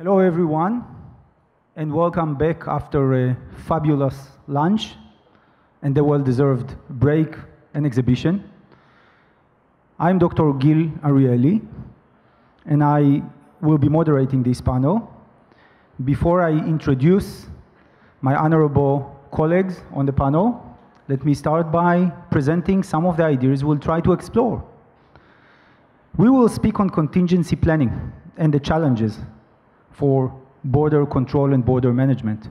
Hello everyone, and welcome back after a fabulous lunch and a well-deserved break and exhibition. I'm Dr. Gil Arieli, and I will be moderating this panel. Before I introduce my honorable colleagues on the panel, let me start by presenting some of the ideas we'll try to explore. We will speak on contingency planning and the challenges for border control and border management.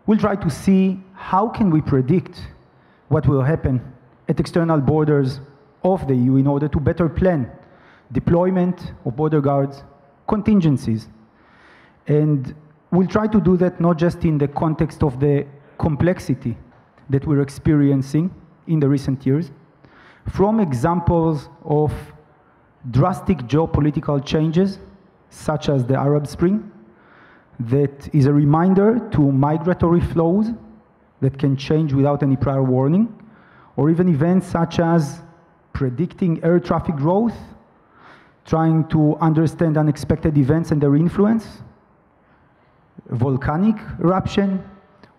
We'll try to see how can we predict what will happen at external borders of the EU in order to better plan deployment of border guards, contingencies. And we'll try to do that not just in the context of the complexity that we're experiencing in the recent years, from examples of drastic geopolitical changes such as the Arab Spring, that is a reminder to migratory flows that can change without any prior warning, or even events such as predicting air traffic growth, trying to understand unexpected events and their influence, volcanic eruption,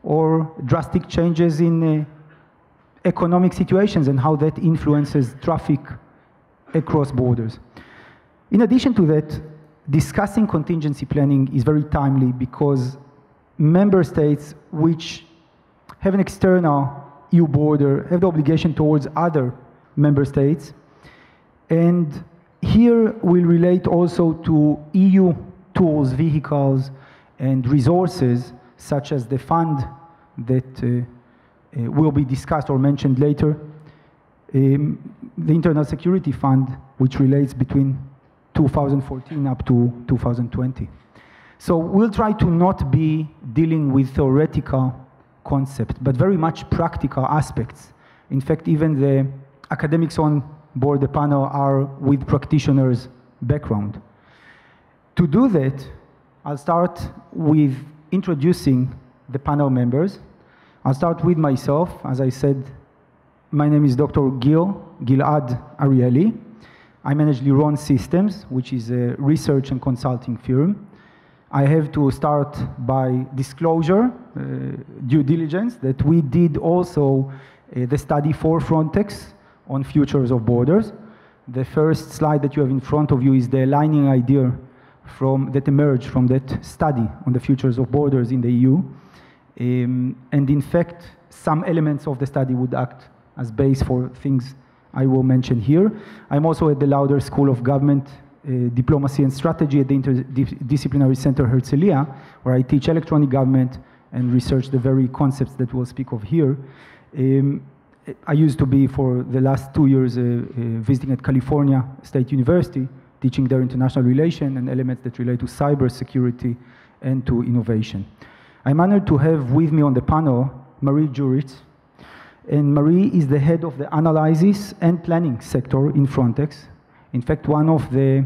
or drastic changes in economic situations and how that influences traffic across borders. In addition to that, discussing contingency planning is very timely because member states which have an external EU border have the obligation towards other member states. And here we'll relate also to EU tools, vehicles, and resources such as the fund that will be discussed or mentioned later, the Internal Security Fund, which relates between 2014 up to 2020. So we'll try to not be dealing with theoretical concepts, but very much practical aspects. In fact, even the academics on board the panel are with practitioners' background. To do that, I'll start with introducing the panel members. I'll start with myself. As I said, my name is Dr. Gilad Arieli. I manage Liron Systems, which is a research and consulting firm. I have to start by disclosure, due diligence, that we did also the study for Frontex on futures of borders. The first slide that you have in front of you is the aligning idea that emerged from that study on the futures of borders in the EU. And in fact, some elements of the study would act as base for things I will mention here. I'm also at the Lauder School of Government, Diplomacy and Strategy at the Interdisciplinary Center Herzliya, where I teach electronic government and research the very concepts that we'll speak of here. I used to be, for the last 2 years, visiting at California State University, teaching their international relations and elements that relate to cybersecurity and to innovation. I'm honored to have with me on the panel Marie Juritz. And Marie is the head of the analysis and planning sector in Frontex. In fact, one of the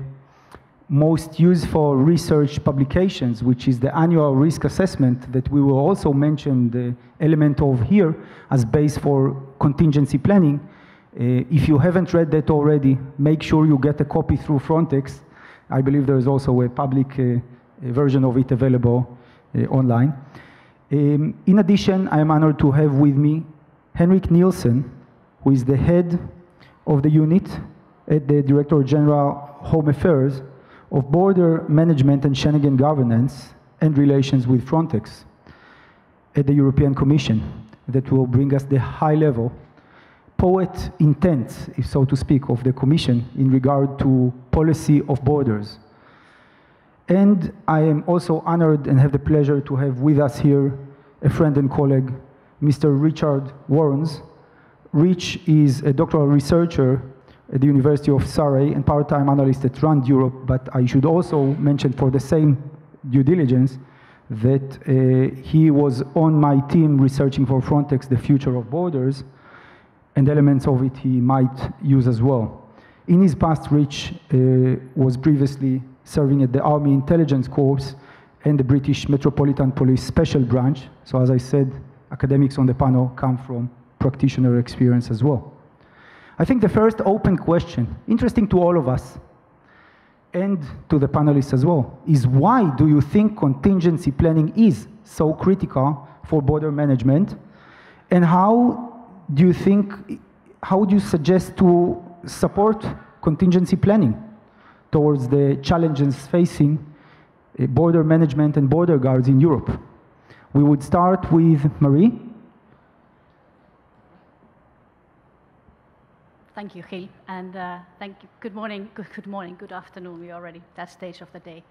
most useful research publications, which is the annual risk assessment that we will also mention the element of here as base for contingency planning. If you haven't read that already, make sure you get a copy through Frontex. I believe there is also a public version of it available online. In addition, I am honored to have with me Henrik Nielsen, who is the head of the unit at the Director General Home Affairs of Border Management and Schengen Governance and Relations with Frontex at the European Commission, that will bring us the high-level poet intent, if so to speak, of the Commission in regard to policy of borders. And I am also honored and have the pleasure to have with us here a friend and colleague, Mr. Richard Warrens. Rich is a doctoral researcher at the University of Surrey and part-time analyst at RAND Europe, but I should also mention for the same due diligence that he was on my team researching for Frontex the future of borders, and elements of it he might use as well. In his past, Rich was previously serving at the Army Intelligence Corps and the British Metropolitan Police Special Branch. So as I said, academics on the panel come from practitioner experience as well. I think the first open question, interesting to all of us, and and to the panelists as well, is why do you think contingency planning is so critical for border management? And how do you think, how would you suggest to support contingency planning towards the challenges facing border management and border guards in Europe? We would start with Marie. Thank you, Gil, and thank you. Good morning, good afternoon. We're already at that stage of the day.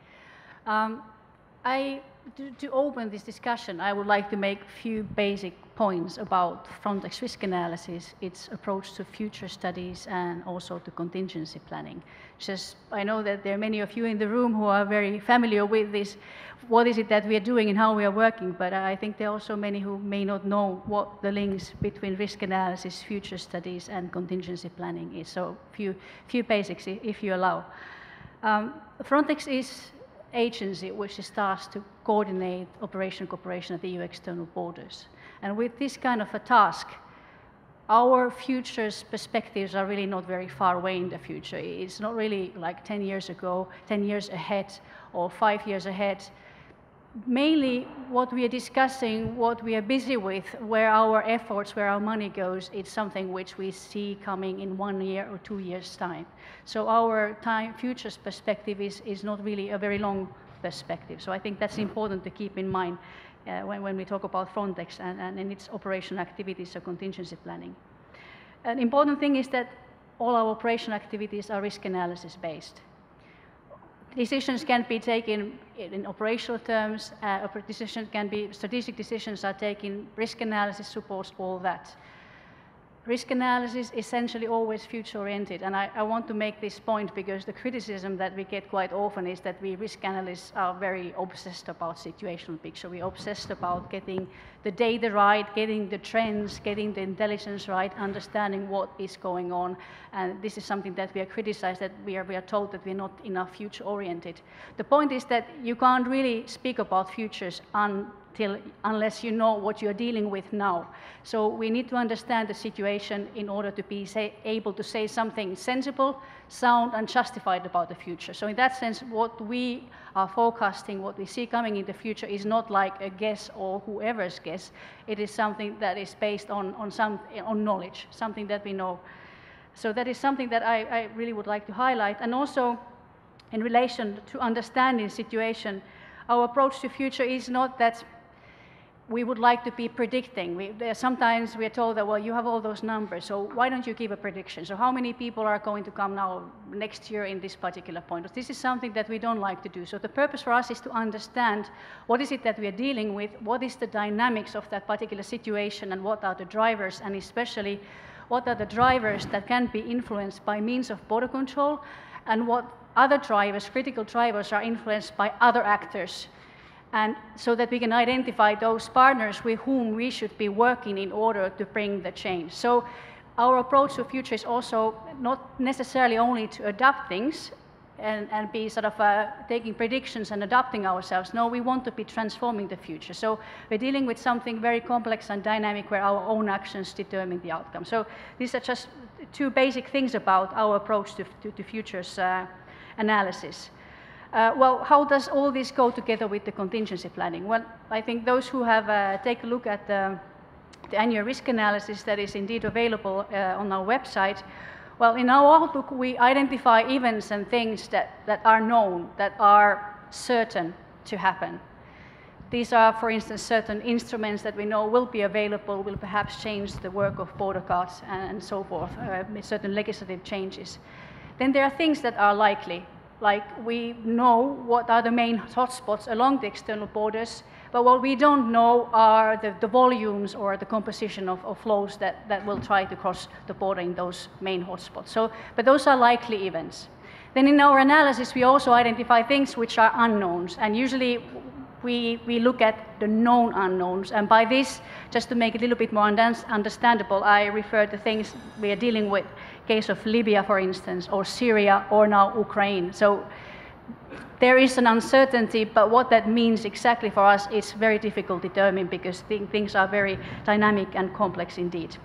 To open this discussion, I would like to make a few basic points about Frontex risk analysis, its approach to future studies, and also to contingency planning. Just, I know that there are many of you in the room who are very familiar with this. What is it that we are doing and how we are working? But I think there are also many who may not know what the links between risk analysis, future studies, and contingency planning is. So, few basics, if you allow. Frontex is agency which is tasked to coordinate operational cooperation at the EU external borders. And with this kind of a task, our future's perspectives are really not very far away in the future. It's not really like 10 years ago, 10 years ahead, or 5 years ahead. Mainly what we are discussing, what we are busy with, where our efforts, where our money goes, it's something which we see coming in 1 year or 2 years' time. So our future's perspective is not really a very long perspective. So I think that's important to keep in mind when we talk about Frontex and its operational activities or contingency planning. An important thing is that all our operational activities are risk analysis based. Decisions can be taken in operational terms, decisions can be, strategic decisions are taken, risk analysis supports all that. Risk analysis is essentially always future-oriented, and I want to make this point because the criticism that we get quite often is that we risk analysts are very obsessed about situational picture. We're obsessed about getting the data right, getting the trends, getting the intelligence right, understanding what is going on, and this is something that we are criticized, that we are told that we're not enough future-oriented. The point is that you can't really speak about futures unless you know what you're dealing with now. So we need to understand the situation in order to be able to say something sensible, sound, and justified about the future. So in that sense, what we are forecasting, what we see coming in the future is not like a guess or whoever's guess. It is something that is based on knowledge, something that we know. So that is something that I really would like to highlight. And also, in relation to understanding situation, our approach to future is not that we would like to be predicting. Sometimes we are told that, well, you have all those numbers, so why don't you give a prediction? So how many people are going to come now next year in this particular point? This is something that we don't like to do. So the purpose for us is to understand what is it that we are dealing with, what is the dynamics of that particular situation, and what are the drivers, and especially what are the drivers that can be influenced by means of border control, and what other drivers, critical drivers, are influenced by other actors. And so that we can identify those partners with whom we should be working in order to bring the change. So our approach to future is also not necessarily only to adapt things and be sort of taking predictions and adapting ourselves. No, we want to be transforming the future. So we're dealing with something very complex and dynamic where our own actions determine the outcome. So these are just two basic things about our approach to futures analysis. Well, how does all this go together with the contingency planning? Well, I think those who have taken a look at the annual risk analysis that is indeed available on our website, well, in our outlook, we identify events and things that are known, that are certain to happen. These are, for instance, certain instruments that we know will be available, will perhaps change the work of border guards and so forth, certain legislative changes. Then there are things that are likely. Like we know what are the main hotspots along the external borders, but what we don't know are the volumes or the composition of flows that will try to cross the border in those main hotspots. So, but those are likely events. Then in our analysis, we also identify things which are unknowns, and usually we look at the known unknowns, and by this, just to make it a little bit more understandable, I refer to things we are dealing with, case of Libya, for instance, or Syria, or now Ukraine. So there is an uncertainty, but what that means exactly for us is very difficult to determine because things are very dynamic and complex indeed.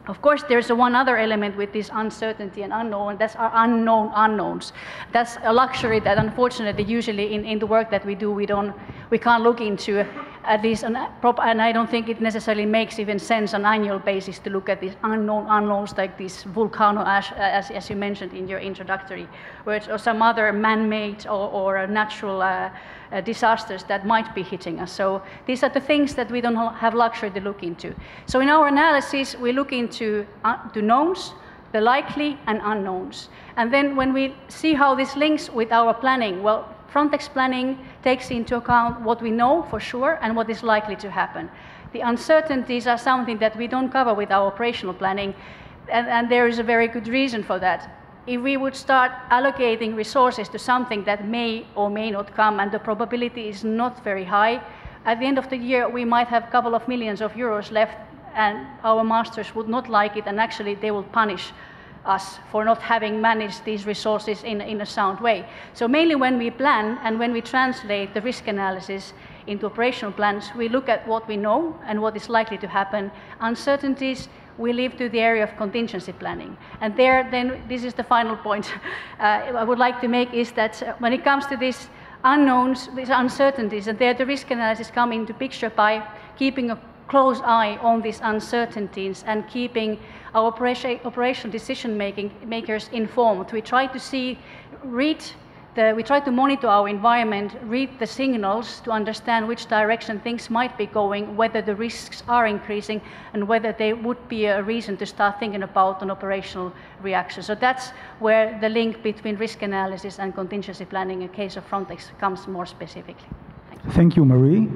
Of course, there's one other element with this uncertainty and unknown, that's our unknown unknowns. That's a luxury that unfortunately usually in the work that we do, we can't look into at least, and I don't think it necessarily makes even sense on an annual basis to look at these unknown unknowns like this volcano ash, as you mentioned in your introductory words, or some other man-made or natural disasters that might be hitting us. So these are the things that we don't have luxury to look into. So in our analysis, we look into the knowns, the likely and unknowns. And then when we see how this links with our planning, well, Frontex planning takes into account what we know for sure and what is likely to happen. The uncertainties are something that we don't cover with our operational planning, and there is a very good reason for that. If we would start allocating resources to something that may or may not come and the probability is not very high, at the end of the year we might have a couple of millions of euros left and our masters would not like it, and actually they will punish us for not having managed these resources in a sound way. So mainly when we plan and when we translate the risk analysis into operational plans, we look at what we know and what is likely to happen. Uncertainties, we leave to the area of contingency planning. And there, then, this is the final point I would like to make, is that when it comes to these unknowns, these uncertainties, and there the risk analysis come into picture by keeping a close eye on these uncertainties and keeping our operational decision makers informed. We try to we try to monitor our environment, read the signals to understand which direction things might be going, whether the risks are increasing, and whether there would be a reason to start thinking about an operational reaction. So that's where the link between risk analysis and contingency planning in case of Frontex comes more specifically. Thank you, Marie.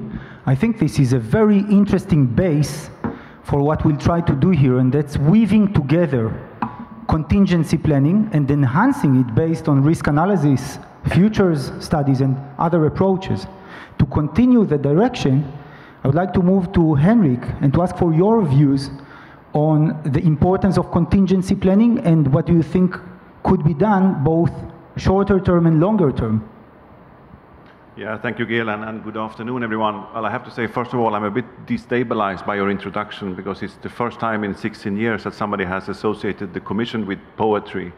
I think this is a very interesting base for what we'll try to do here, and that's weaving together contingency planning and enhancing it based on risk analysis, futures studies, and other approaches. To continue the direction, I would like to move to Henrik and to ask for your views on the importance of contingency planning and what do you think could be done both shorter term and longer term. Yeah, thank you, Gail, and good afternoon, everyone. Well, I have to say, first of all, I'm a bit destabilized by your introduction because it's the first time in 16 years that somebody has associated the Commission with poetry.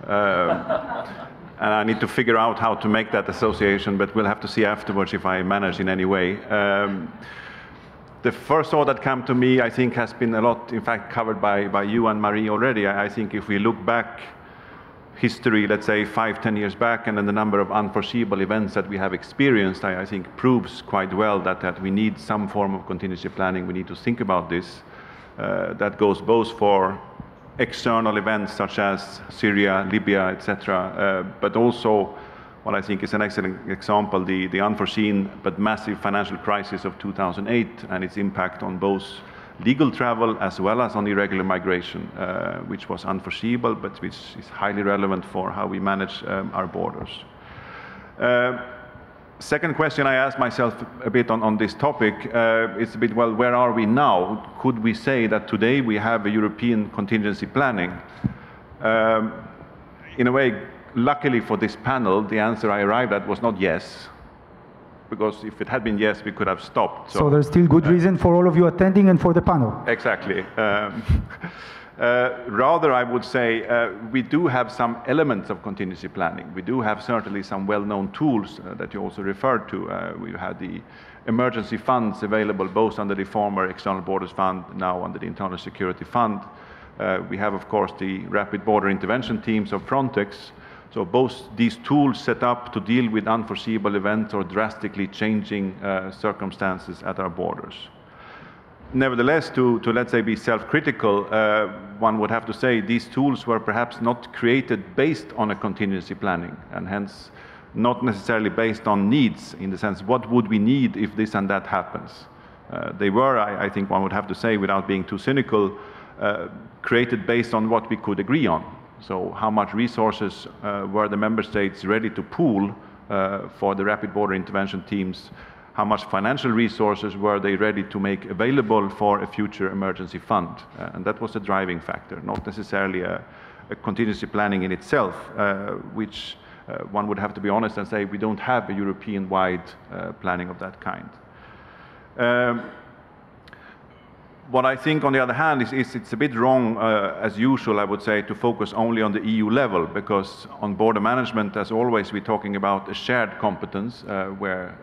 And I need to figure out how to make that association, but we'll have to see afterwards if I manage in any way. The first thought that came to me, I think, has been a lot, in fact, covered by you and Marie already. I think if we look back history, let's say 5-10 years back, and then the number of unforeseeable events that we have experienced, I think proves quite well that we need some form of contingency planning. We need to think about this. That goes both for external events such as Syria, Libya, etc., but also what I think is an excellent example, the unforeseen but massive financial crisis of 2008 and its impact on both legal travel as well as on irregular migration, which was unforeseeable, but which is highly relevant for how we manage our borders. Second question I asked myself a bit on this topic is a bit, well, where are we now? Could we say that today we have a European contingency planning? In a way, luckily for this panel, the answer I arrived at was not yes. Because if it had been yes, we could have stopped. So there's still good reason for all of you attending and for the panel. Exactly. Rather, I would say we do have some elements of contingency planning. We do have certainly some well-known tools that you also referred to. We had the emergency funds available both under the former External Borders Fund, now under the Internal Security Fund. We have, of course, the rapid border intervention teams of Frontex. So both these tools set up to deal with unforeseeable events or drastically changing circumstances at our borders. Nevertheless, to let's say be self-critical, one would have to say these tools were perhaps not created based on a contingency planning, and hence not necessarily based on needs, in the sense what would we need if this and that happens. They were, I think one would have to say, without being too cynical, created based on what we could agree on. So how much resources were the member states ready to pool for the rapid border intervention teams? How much financial resources were they ready to make available for a future emergency fund? And that was the driving factor, not necessarily a contingency planning in itself, which one would have to be honest and say we don't have a European-wide planning of that kind. What I think, on the other hand, is it's a bit wrong, as usual, I would say, to focus only on the EU level, because on border management, as always, we're talking about a shared competence where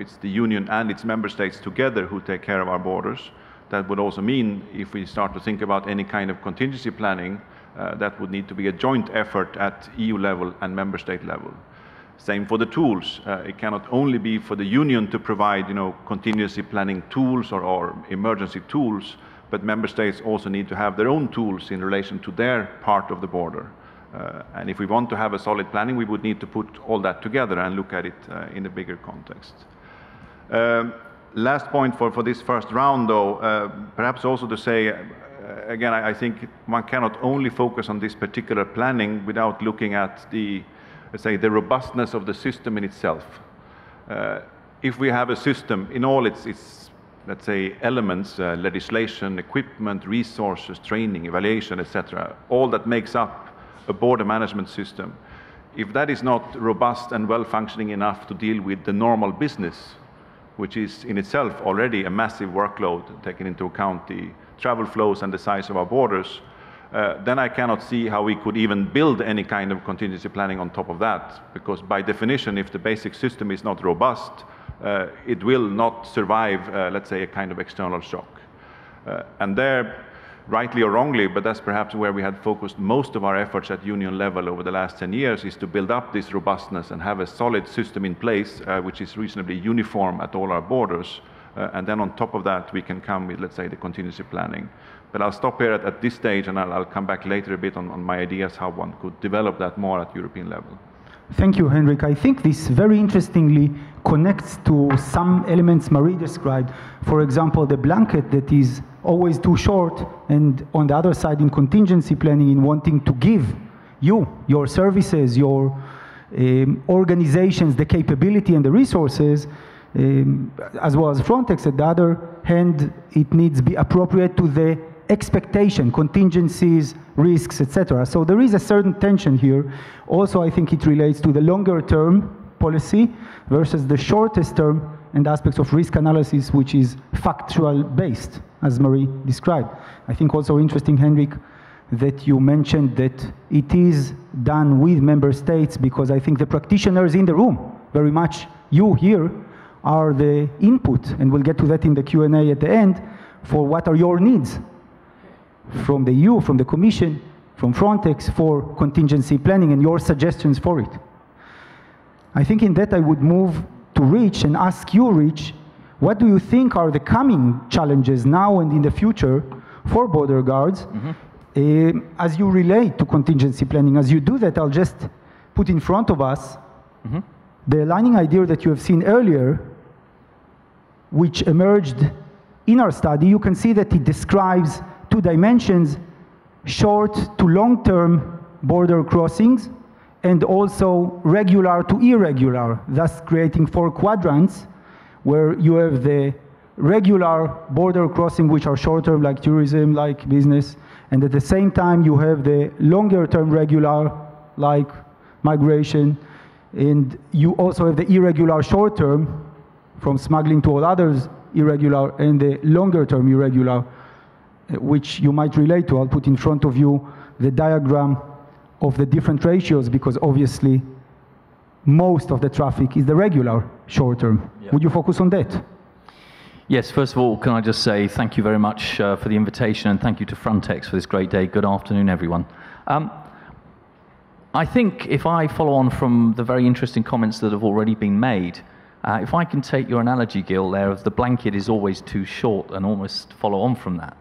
it's the Union and its member states together who take care of our borders. That would also mean, if we start to think about any kind of contingency planning, that would need to be a joint effort at EU level and member state level. Same for the tools. It cannot only be for the Union to provide, contingency planning tools or emergency tools, but member states also need to have their own tools in relation to their part of the border. And if we want to have a solid planning, we would need to put all that together and look at it in a bigger context. Last point for this first round, though, perhaps also to say, again, I think one cannot only focus on this particular planning without looking at the robustness of the system in itself. If we have a system in all its let's say, elements, legislation, equipment, resources, training, evaluation, etc., all that makes up a border management system, if that is not robust and well-functioning enough to deal with the normal business, which is in itself already a massive workload, taking into account the travel flows and the size of our borders, then I cannot see how we could even build any kind of contingency planning on top of that, because by definition, if the basic system is not robust, it will not survive, let's say, a kind of external shock. And there, rightly or wrongly, but that's perhaps where we had focused most of our efforts at Union level over the last 10 years, is to build up this robustness and have a solid system in place, which is reasonably uniform at all our borders. And then on top of that, we can come with, let's say, the contingency planning. But I'll stop here at this stage, and I'll come back later a bit on my ideas how one could develop that more at European level. Thank you, Henrik. I think this very interestingly connects to some elements Marie described. For example, the blanket that is always too short, and on the other side in contingency planning, in wanting to give you, your services, your organizations, the capability and the resources, as well as Frontex. At the other hand, it needs to be appropriate to the expectation, contingencies, risks, etc. So there is a certain tension here. Also, I think it relates to the longer term policy versus the shortest term and aspects of risk analysis, which is factual based, as Marie described. I think also interesting, Henrik, that you mentioned that it is done with member states, because I think the practitioners in the room, very much you here, are the input, and we'll get to that in the Q&A at the end, for what are your needs from the EU, from the Commission, from Frontex for contingency planning, and your suggestions for it. I think in that I would move to Rich and ask you, Rich, what do you think are the coming challenges now and in the future for border guards as you relate to contingency planning? As you do that, I'll just put in front of us the aligning idea that you have seen earlier, which emerged in our study. You can see that it describes two dimensions, short to long-term border crossings, and also regular to irregular, thus creating 4 quadrants, where you have the regular border crossing, which are short-term, like tourism, like business, and at the same time you have the longer-term regular, like migration, and you also have the irregular short-term, from smuggling to all others irregular, and the longer-term irregular, which you might relate to. I'll put in front of you the diagram of the different ratios, because obviously most of the traffic is the regular short-term. Yep. Would you focus on that? Yes, first of all, can I just say thank you very much for the invitation, and thank you to Frontex for this great day. Good afternoon, everyone. I think if I follow on from the very interesting comments that have already been made, if I can take your analogy, Gil, there of the blanket is always too short, and almost follow on from that,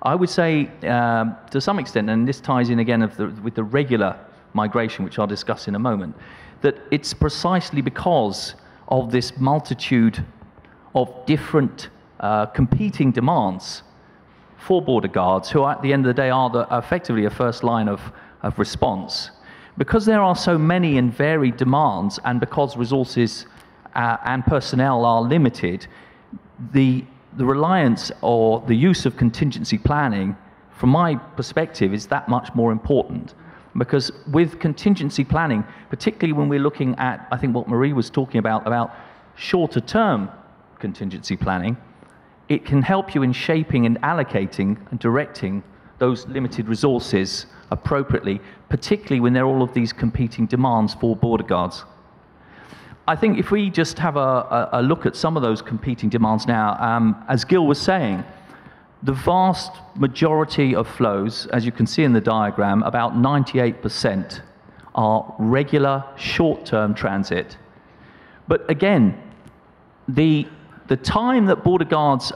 I would say to some extent, and this ties in again with the regular migration, which I'll discuss in a moment, that it's precisely because of this multitude of different competing demands for border guards, who at the end of the day are effectively a first line of response. Because there are so many and varied demands, and because resources and personnel are limited, the reliance or the use of contingency planning, from my perspective, is that much more important. Because with contingency planning, particularly when we're looking at, I think what Marie was talking about shorter term contingency planning, it can help you in shaping and allocating and directing those limited resources appropriately, particularly when there are all of these competing demands for border guards. I think if we just have a look at some of those competing demands now, as Gil was saying, the vast majority of flows, as you can see in the diagram, about 98% are regular short-term transit. But again, the time that border guards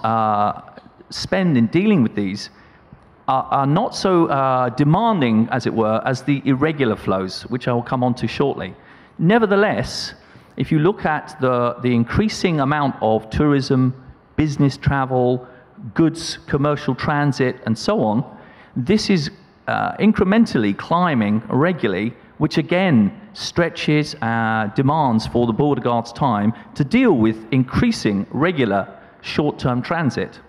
spend in dealing with these are not so demanding, as it were, as the irregular flows, which I will come on to shortly. Nevertheless, if you look at the increasing amount of tourism, business travel, goods, commercial transit, and so on, this is incrementally climbing regularly, which again stretches demands for the border guards' time to deal with increasing regular short-term transit.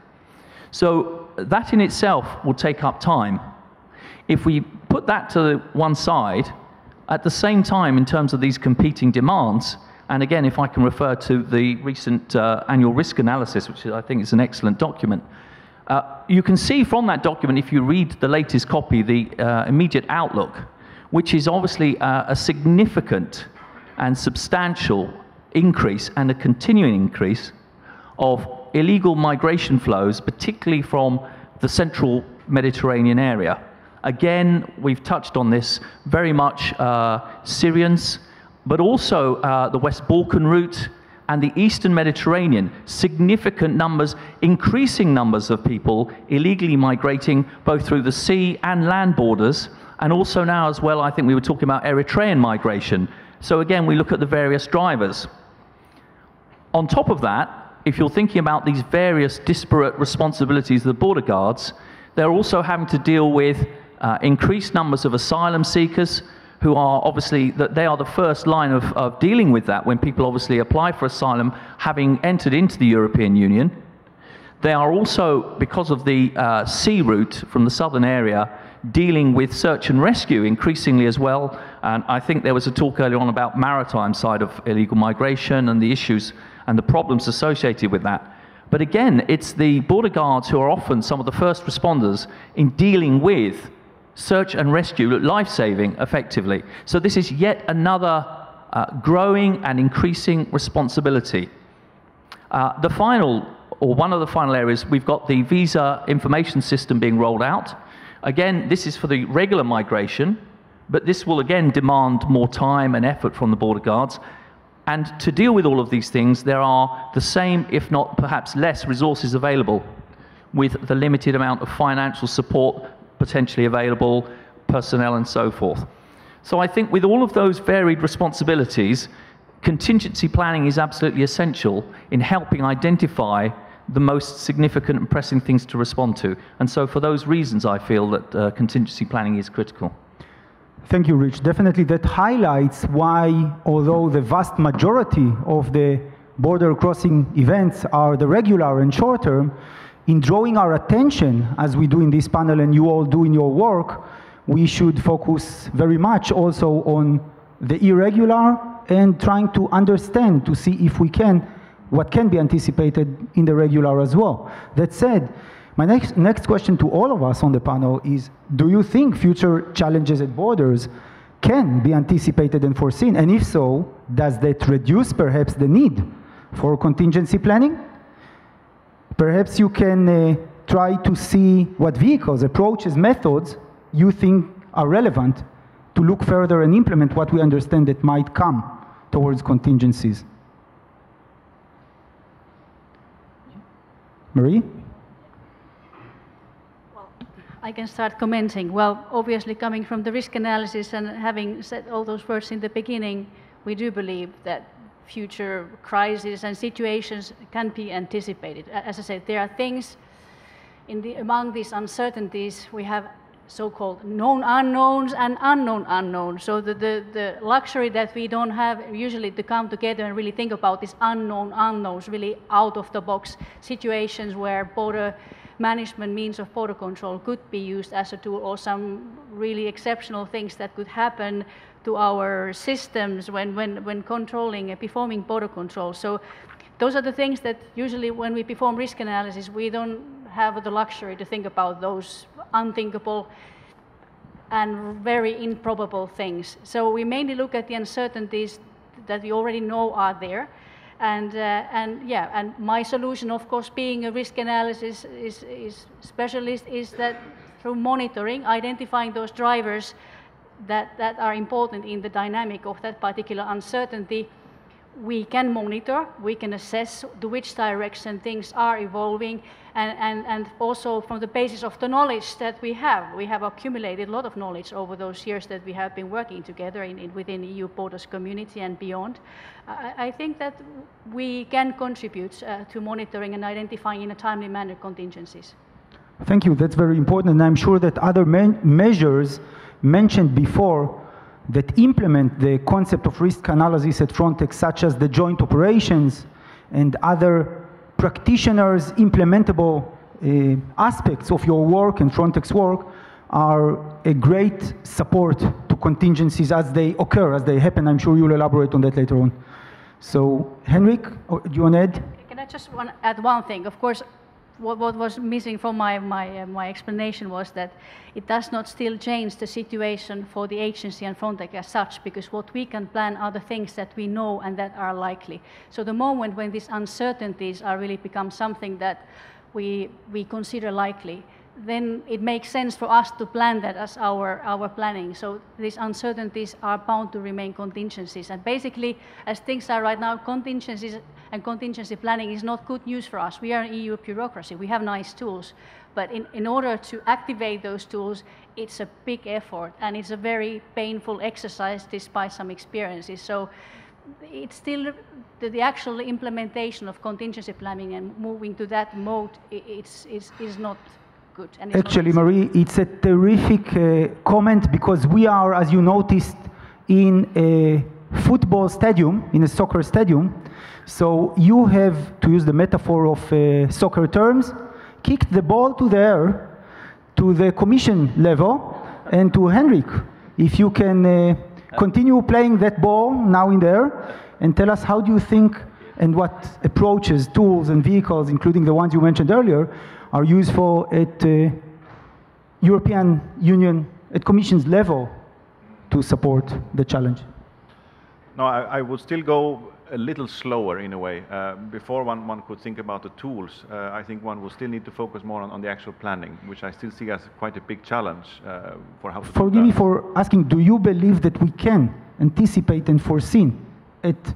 So that in itself will take up time. If we put that to one side, at the same time, in terms of these competing demands, and again, if I can refer to the recent annual risk analysis, which I think is an excellent document, you can see from that document, if you read the latest copy, the immediate outlook, which is obviously a significant and substantial increase and a continuing increase of illegal migration flows, particularly from the central Mediterranean area. Again, we've touched on this, very much Syrians, but also the West Balkan route and the Eastern Mediterranean, significant numbers, increasing numbers of people illegally migrating both through the sea and land borders, and also now as well, I think we were talking about Eritrean migration. So again, we look at the various drivers. On top of that, if you're thinking about these various disparate responsibilities of the border guards, they're also having to deal with increased numbers of asylum seekers, who are obviously, they are the first line of dealing with that when people obviously apply for asylum, having entered into the European Union. They are also, because of the sea route from the southern area, dealing with search and rescue increasingly as well. And I think there was a talk earlier on about maritime side of illegal migration and the issues and the problems associated with that. But again, it's the border guards who are often some of the first responders in dealing with search and rescue, life-saving effectively. So this is yet another growing and increasing responsibility. The final, or one of the final areas, we've got the visa information system being rolled out. Again, this is for the regular migration, but this will again demand more time and effort from the border guards. And to deal with all of these things, there are the same, if not perhaps less, resources available, with the limited amount of financial support potentially available, personnel and so forth. So I think with all of those varied responsibilities, contingency planning is absolutely essential in helping identify the most significant and pressing things to respond to. And so for those reasons, I feel that contingency planning is critical. Thank you, Rich. Definitely that highlights why, although the vast majority of the border crossing events are the regular and short term, in drawing our attention, as we do in this panel and you all do in your work, we should focus very much also on the irregular and trying to understand, to see if we can, what can be anticipated in the regular as well. That said, my next question to all of us on the panel is, do you think future challenges at borders can be anticipated and foreseen? And if so, does that reduce perhaps the need for contingency planning? Perhaps you can try to see what vehicles, approaches, methods you think are relevant to look further and implement what we understand that might come towards contingencies. Marie? Well, I can start commenting. Well, obviously coming from the risk analysis and having said all those words in the beginning, we do believe that future crises and situations can be anticipated. As I said, there are things among these uncertainties, we have so-called known unknowns and unknown unknowns. So the luxury that we don't have usually to come together and really think about these unknown unknowns, really out of the box situations where border management means of border control could be used as a tool, or some really exceptional things that could happen to our systems when controlling and performing border control. So those are the things that usually when we perform risk analysis, we don't have the luxury to think about those unthinkable and very improbable things. So we mainly look at the uncertainties that we already know are there. And my solution, of course, being a risk analysis specialist, is that through monitoring, identifying those drivers that are important in the dynamic of that particular uncertainty, we can monitor, we can assess to which direction things are evolving, and also from the basis of the knowledge that we have accumulated a lot of knowledge over those years that we have been working together within the EU Borders community and beyond. I think that we can contribute to monitoring and identifying in a timely manner contingencies. Thank you, that's very important, and I'm sure that other measures mentioned before that implement the concept of risk analysis at Frontex, such as the joint operations and other practitioners implementable aspects of your work and Frontex work, are a great support to contingencies as they occur, as they happen. I'm sure you'll elaborate on that later on. So, Henrik, do you want to add? Can I just add one thing? Of course, what was missing from my explanation was that it does not still change the situation for the agency and Frontex as such, because what we can plan are the things that we know and that are likely. So the moment when these uncertainties are really become something that we consider likely, then it makes sense for us to plan that as our planning. So these uncertainties are bound to remain contingencies. And basically, as things are right now, contingencies and contingency planning is not good news for us. We are an EU bureaucracy. We have nice tools. But in order to activate those tools, it's a big effort, and it's a very painful exercise despite some experiences. So it's still the actual implementation of contingency planning and moving to that mode is not good. And actually, Marie, it's a terrific comment, because we are, as you noticed, in a football stadium, in a soccer stadium. So you have, to use the metaphor of soccer terms, kicked the ball to the air, to the Commission level, and to Henrik. If you can continue playing that ball now in the air, and tell us how do you think and what approaches, tools, and vehicles, including the ones you mentioned earlier, are useful at European Union, at Commission's level, to support the challenge? No, I would still go a little slower in a way. Before one could think about the tools, I think one will still need to focus more on the actual planning, which I still see as quite a big challenge for how to do that. Forgive me for asking, do you believe that we can anticipate and foresee at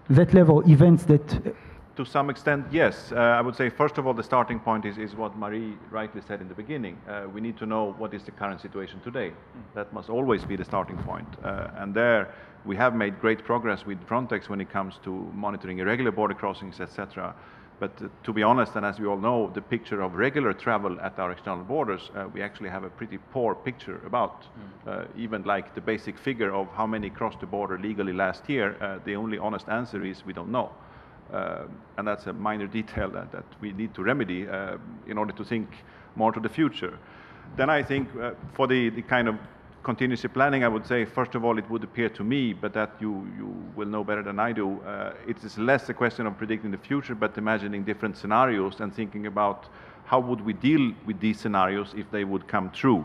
that level events that... To some extent, yes. I would say, first of all, the starting point is what Marie rightly said in the beginning. We need to know what is the current situation today. That must always be the starting point. And there, we have made great progress with Frontex when it comes to monitoring irregular border crossings, etc. But to be honest, and as we all know, the picture of regular travel at our external borders, we actually have a pretty poor picture about. Even like the basic figure of how many crossed the border legally last year, the only honest answer is we don't know. And that's a minor detail that we need to remedy in order to think more to the future. Then I think for the kind of contingency planning, I would say, first of all, it would appear to me, but that you will know better than I do, it is less a question of predicting the future, but imagining different scenarios and thinking about how would we deal with these scenarios if they would come true.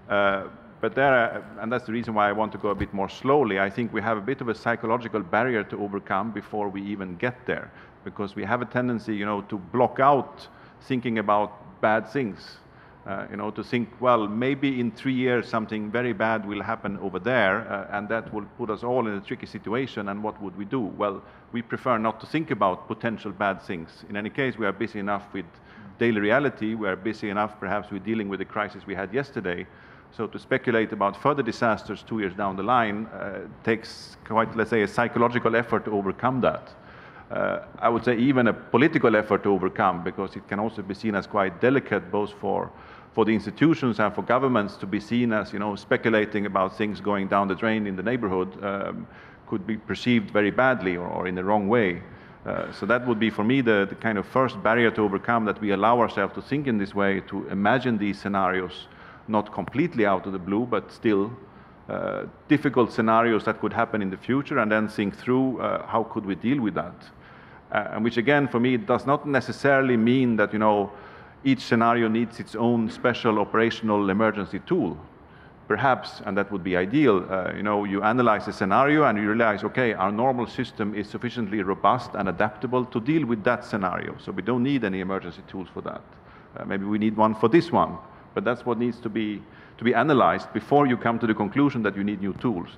But there, and that's the reason why I want to go a bit more slowly, I think we have a bit of a psychological barrier to overcome before we even get there, because we have a tendency, to block out thinking about bad things. To think, well, maybe in 3 years something very bad will happen over there, and that will put us all in a tricky situation, and what would we do? Well, we prefer not to think about potential bad things. In any case, we are busy enough with daily reality, we are busy enough perhaps with dealing with the crisis we had yesterday. So to speculate about further disasters 2 years down the line takes quite, let's say, a psychological effort to overcome that. I would say even a political effort to overcome, because it can also be seen as quite delicate both for the institutions and for governments to be seen as, speculating about things going down the drain in the neighborhood could be perceived very badly or in the wrong way. So that would be for me the kind of first barrier to overcome, that we allow ourselves to think in this way, to imagine these scenarios, not completely out of the blue, but still difficult scenarios that could happen in the future, and then think through how could we deal with that. which again, for me, does not necessarily mean that, each scenario needs its own special operational emergency tool. Perhaps, and that would be ideal, you analyze a scenario and you realize, okay, our normal system is sufficiently robust and adaptable to deal with that scenario, so we don't need any emergency tools for that. Maybe we need one for this one, but that's what needs to be analyzed before you come to the conclusion that you need new tools.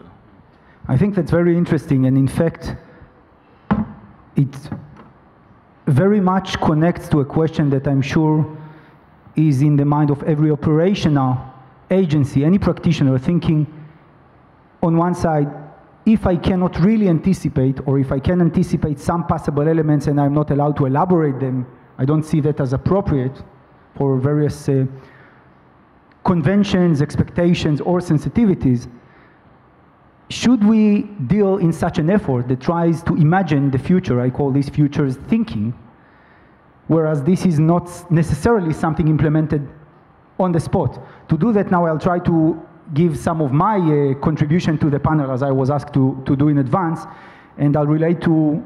I think that's very interesting, and in fact, it very much connects to a question that I'm sure is in the mind of every operational agency, any practitioner thinking on one side, if I cannot really anticipate, or if I can anticipate some possible elements and I'm not allowed to elaborate them, I don't see that as appropriate for various conventions, expectations, or sensitivities. Should we deal in such an effort that tries to imagine the future? I call this futures thinking, whereas this is not necessarily something implemented on the spot. To do that now, I'll try to give some of my contribution to the panel, as I was asked to do in advance, and I'll relate to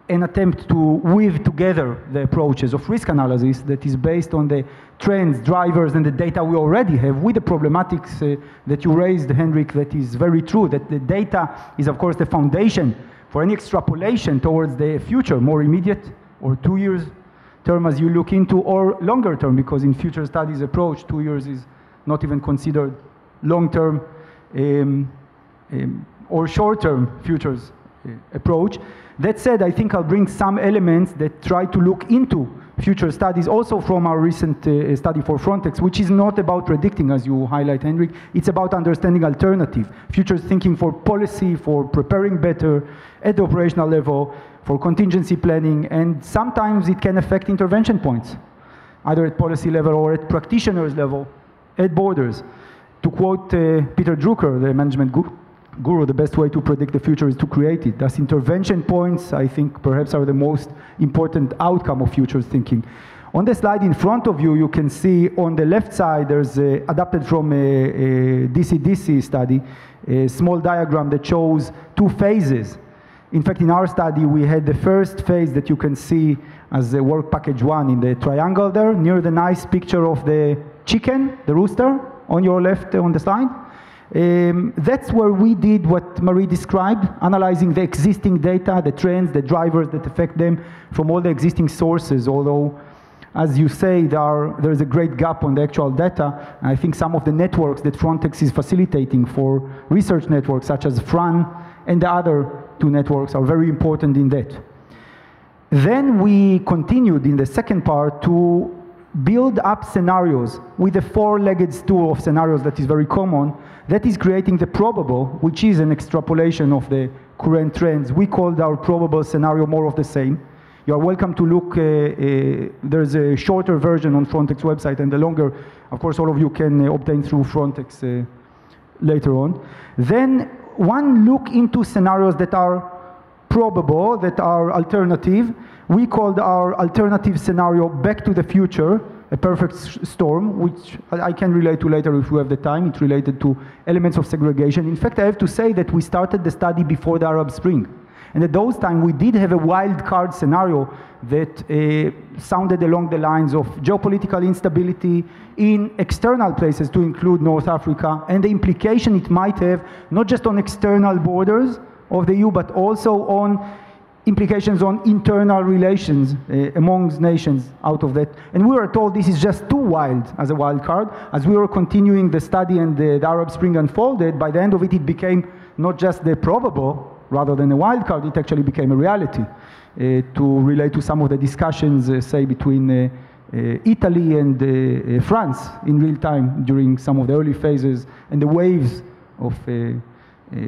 an attempt to weave together the approaches of risk analysis that is based on the trends, drivers, and the data we already have with the problematics that you raised, Henrik, that is very true, that the data is, of course, the foundation for any extrapolation towards the future, more immediate or 2 years term as you look into, or longer term, because in future studies approach, 2 years is not even considered long-term or short-term futures approach. That said, I think I'll bring some elements that try to look into future studies, also from our recent study for Frontex, which is not about predicting, as you highlight, Henrik. It's about understanding alternative, future thinking for policy, for preparing better at the operational level, for contingency planning, and sometimes it can affect intervention points, either at policy level or at practitioners level, at borders. To quote Peter Drucker, the management guru, the best way to predict the future is to create it. Thus, intervention points, I think, perhaps are the most important outcome of future thinking. On the slide in front of you, you can see on the left side, there's adapted from a DC-DC study, a small diagram that shows 2 phases. In fact, in our study, we had the first phase that you can see as the work package 1 in the triangle there, near the nice picture of the chicken, the rooster, on your left on the slide. That's where we did what Marie described, analyzing the existing data, the trends, the drivers that affect them from all the existing sources, although, as you say, there is a great gap on the actual data. And I think some of the networks that Frontex is facilitating for research networks, such as FRAN and the other 2 networks, are very important in that. Then we continued in the second part to build up scenarios with the 4-legged stool of scenarios that is very common, that is creating the probable, which is an extrapolation of the current trends. We called our probable scenario more of the same. You are welcome to look, there's a shorter version on Frontex website, and the longer, of course, all of you can obtain through Frontex later on. Then one look into scenarios that are probable, that are alternative. We called our alternative scenario Back to the Future, a perfect storm, which I can relate to later if we have the time. It's related to elements of segregation. In fact, I have to say that we started the study before the Arab Spring. And at those times, we did have a wild card scenario that sounded along the lines of geopolitical instability in external places, to include North Africa, and the implication it might have, not just on external borders of the EU, but also on implications on internal relations amongst nations out of that. And we were told this is just too wild as a wild card. As we were continuing the study and the Arab Spring unfolded, by the end of it, it became not just the probable, rather than a wild card, it actually became a reality. To relate to some of the discussions, say, between Italy and France in real time during some of the early phases and the waves of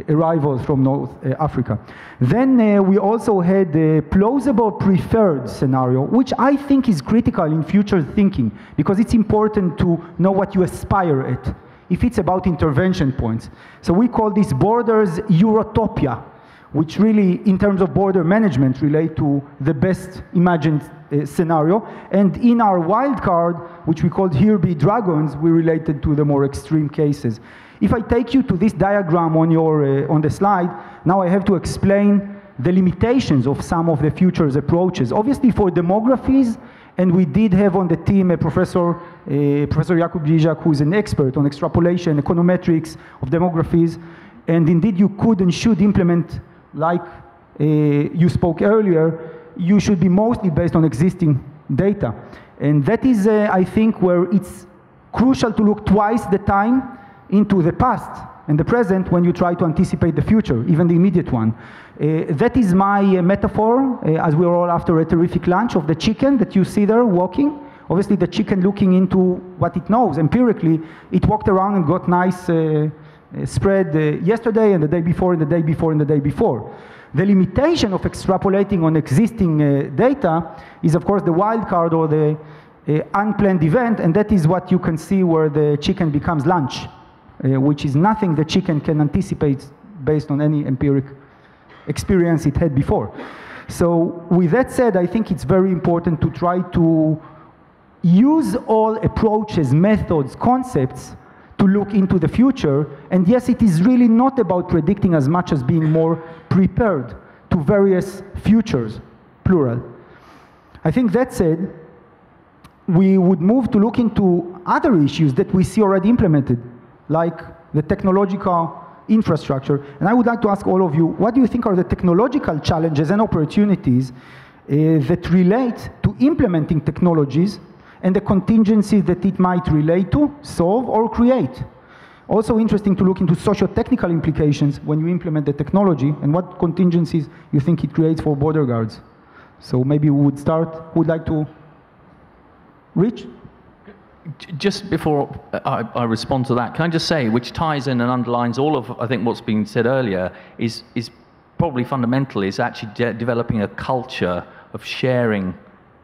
arrivals from North Africa. Then we also had a plausible preferred scenario, which I think is critical in future thinking, because it's important to know what you aspire at, if it's about intervention points. So we call this borders Eurotopia, which really, in terms of border management, relate to the best imagined scenario. And in our wild card, which we called Here Be Dragons, we related to the more extreme cases. If I take you to this diagram on the slide, now I have to explain the limitations of some of the future's approaches. Obviously for demographies, and we did have on the team a Professor Jakub Zizak, who is an expert on extrapolation, econometrics of demographies, and indeed you could and should implement, like you spoke earlier, you should be mostly based on existing data. And that is, I think, where it's crucial to look twice the time into the past and the present when you try to anticipate the future, even the immediate one. That is my metaphor, as we are all after a terrific lunch, of the chicken that you see there walking. Obviously the chicken looking into what it knows empirically. It walked around and got nice spread yesterday and the day before and the day before and the day before. The limitation of extrapolating on existing data is of course the wild card or the unplanned event, and that is what you can see where the chicken becomes lunch, which is nothing the chicken can anticipate based on any empiric experience it had before. So with that said, I think it's very important to try to use all approaches, methods, concepts to look into the future. And yes, it is really not about predicting as much as being more prepared to various futures, plural. I think that said, we would move to look into other issues that we see already implemented, like the technological infrastructure. And I would like to ask all of you, what do you think are the technological challenges and opportunities that relate to implementing technologies and the contingencies that it might relate to, solve, or create? Also interesting to look into socio-technical implications when you implement the technology and what contingencies you think it creates for border guards. So maybe we would start. Who would like to? Rich? Just before I respond to that, can I just say, which ties in and underlines all of, I think, what's been said earlier, is probably fundamental, is actually developing a culture of sharing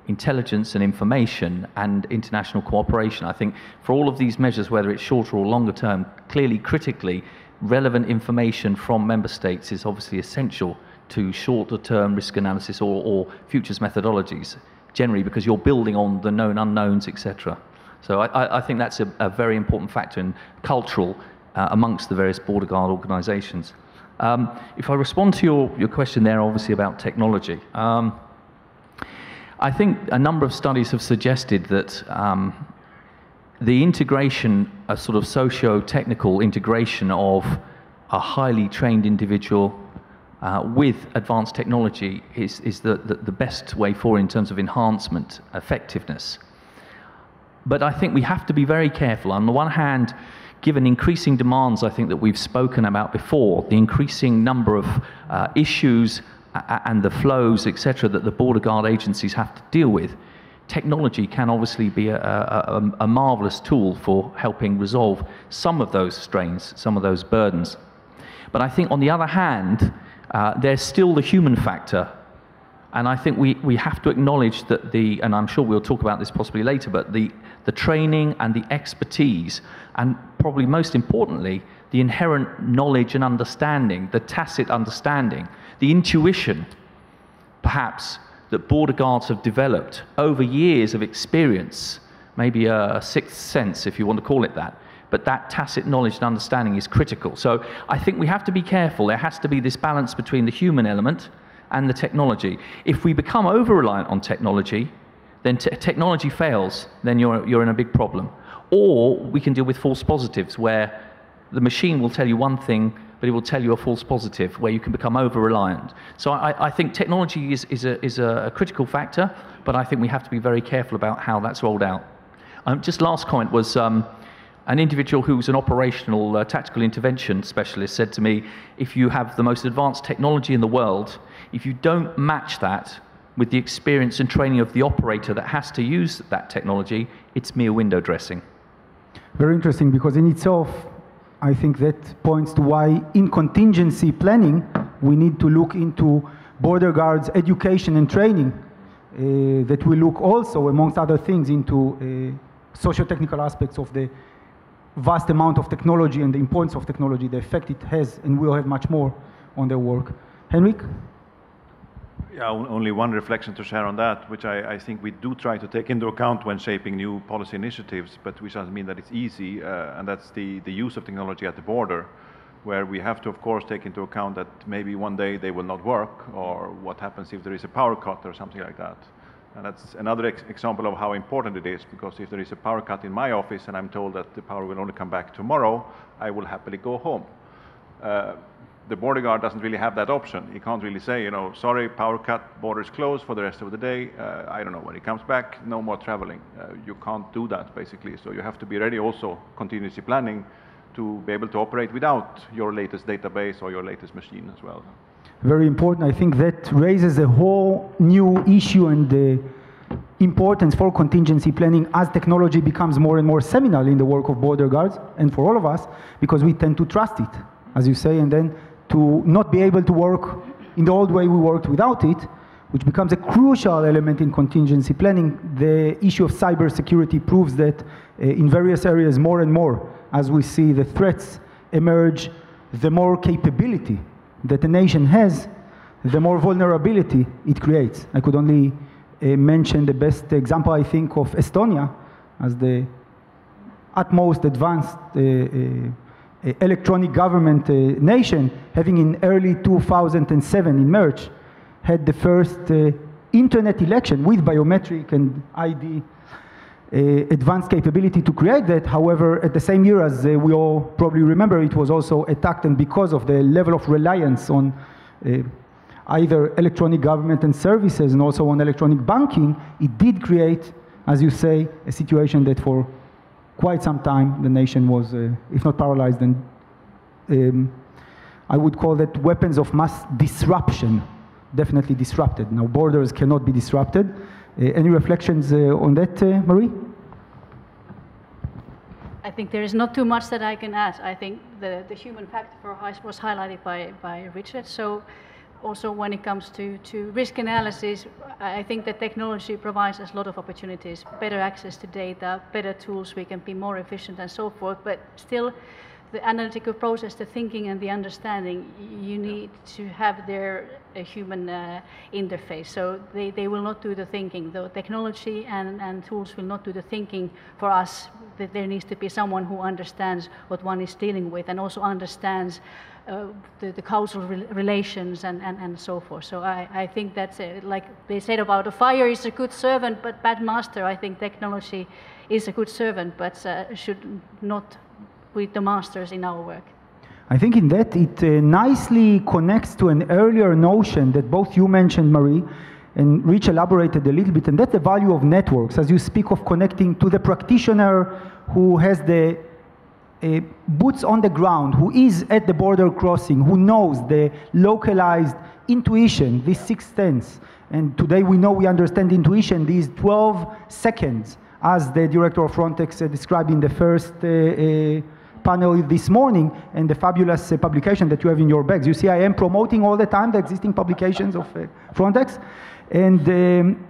intelligence and information and international cooperation. I think for all of these measures, whether it's shorter or longer term, clearly, critically, relevant information from member states is obviously essential to shorter term risk analysis or futures methodologies, generally because you're building on the known unknowns, etc. So I think that's a very important factor in cultural amongst the various border guard organizations. If I respond to your question there, obviously about technology, I think a number of studies have suggested that the integration, a sort of socio-technical integration of a highly trained individual with advanced technology is the best way forward in terms of enhancement, effectiveness. But I think we have to be very careful. On the one hand, given increasing demands, I think that we've spoken about before, the increasing number of issues and the flows, etc., that the border guard agencies have to deal with, technology can obviously be a marvelous tool for helping resolve some of those strains, some of those burdens. But I think on the other hand, there's still the human factor. And I think we have to acknowledge that and I'm sure we'll talk about this possibly later, but the training and the expertise, and probably most importantly, the inherent knowledge and understanding, the tacit understanding, the intuition, perhaps, that border guards have developed over years of experience, maybe a sixth sense, if you want to call it that, but that tacit knowledge and understanding is critical. So I think we have to be careful. There has to be this balance between the human element and the technology. If we become over-reliant on technology, then technology fails, then you're in a big problem. Or we can deal with false positives, where the machine will tell you one thing, but it will tell you a false positive, where you can become over-reliant. So I think technology is a critical factor, but I think we have to be very careful about how that's rolled out. Just last comment was, an individual who was an operational tactical intervention specialist said to me, if you have the most advanced technology in the world, if you don't match that with the experience and training of the operator that has to use that technology, it's mere window dressing. Very interesting, because in itself, I think that points to why in contingency planning, we need to look into border guards education and training, that we look also, amongst other things, into socio-technical aspects of the vast amount of technology and the importance of technology, the effect it has, and will have much more on their work. Henrik? Yeah, only one reflection to share on that, which I think we do try to take into account when shaping new policy initiatives, but which doesn't mean that it's easy, and that's the use of technology at the border. where we have to, of course, take into account that maybe one day they will not work, or what happens if there is a power cut or something like that. And that's another example of how important it is, because if there is a power cut in my office and I'm told that the power will only come back tomorrow, I will happily go home. The border guard doesn't really have that option. He can't really say, you know, sorry, power cut, borders closed for the rest of the day. I don't know, when he comes back, no more traveling. You can't do that, basically. So you have to be ready also, contingency planning, to be able to operate without your latest database or your latest machine as well. Very important. I think that raises a whole new issue and the importance for contingency planning as technology becomes more and more seminal in the work of border guards and for all of us, because we tend to trust it, as you say, and then to not be able to work in the old way we worked without it, which becomes a crucial element in contingency planning. The issue of cybersecurity proves that in various areas more and more, as we see the threats emerge, the more capability that a nation has, the more vulnerability it creates. I could only mention the best example, I think, of Estonia as the utmost advanced electronic government nation, having in early 2007, in March, had the first internet election with biometric and ID advanced capability to create that. However, at the same year, as we all probably remember, it was also attacked, and because of the level of reliance on either electronic government and services and also on electronic banking, it did create, as you say, a situation that for quite some time the nation was, if not paralyzed, then I would call that weapons of mass disruption, definitely disrupted. Now, borders cannot be disrupted. Any reflections on that, Marie? I think there is not too much that I can add. I think the human factor was highlighted by Richard. So also when it comes to risk analysis, I think that technology provides us a lot of opportunities, better access to data, better tools, we can be more efficient and so forth, but still the analytical process, the thinking and the understanding, you need to have their human interface. So they will not do the thinking. The technology and tools will not do the thinking for us. That there needs to be someone who understands what one is dealing with and also understands the causal relations and so forth. So I think that's like they said about a fire is a good servant but bad master. I think technology is a good servant but should not with the masters in our work. I think in that it nicely connects to an earlier notion that both you mentioned, Marie, and Rich elaborated a little bit, and that's the value of networks. As you speak of connecting to the practitioner who has the boots on the ground, who is at the border crossing, who knows the localized intuition, this sixth sense. And today we know we understand intuition, these 12 seconds, as the director of Frontex described in the first panel this morning, and the fabulous publication that you have in your bags. You see, I am promoting all the time the existing publications of Frontex. And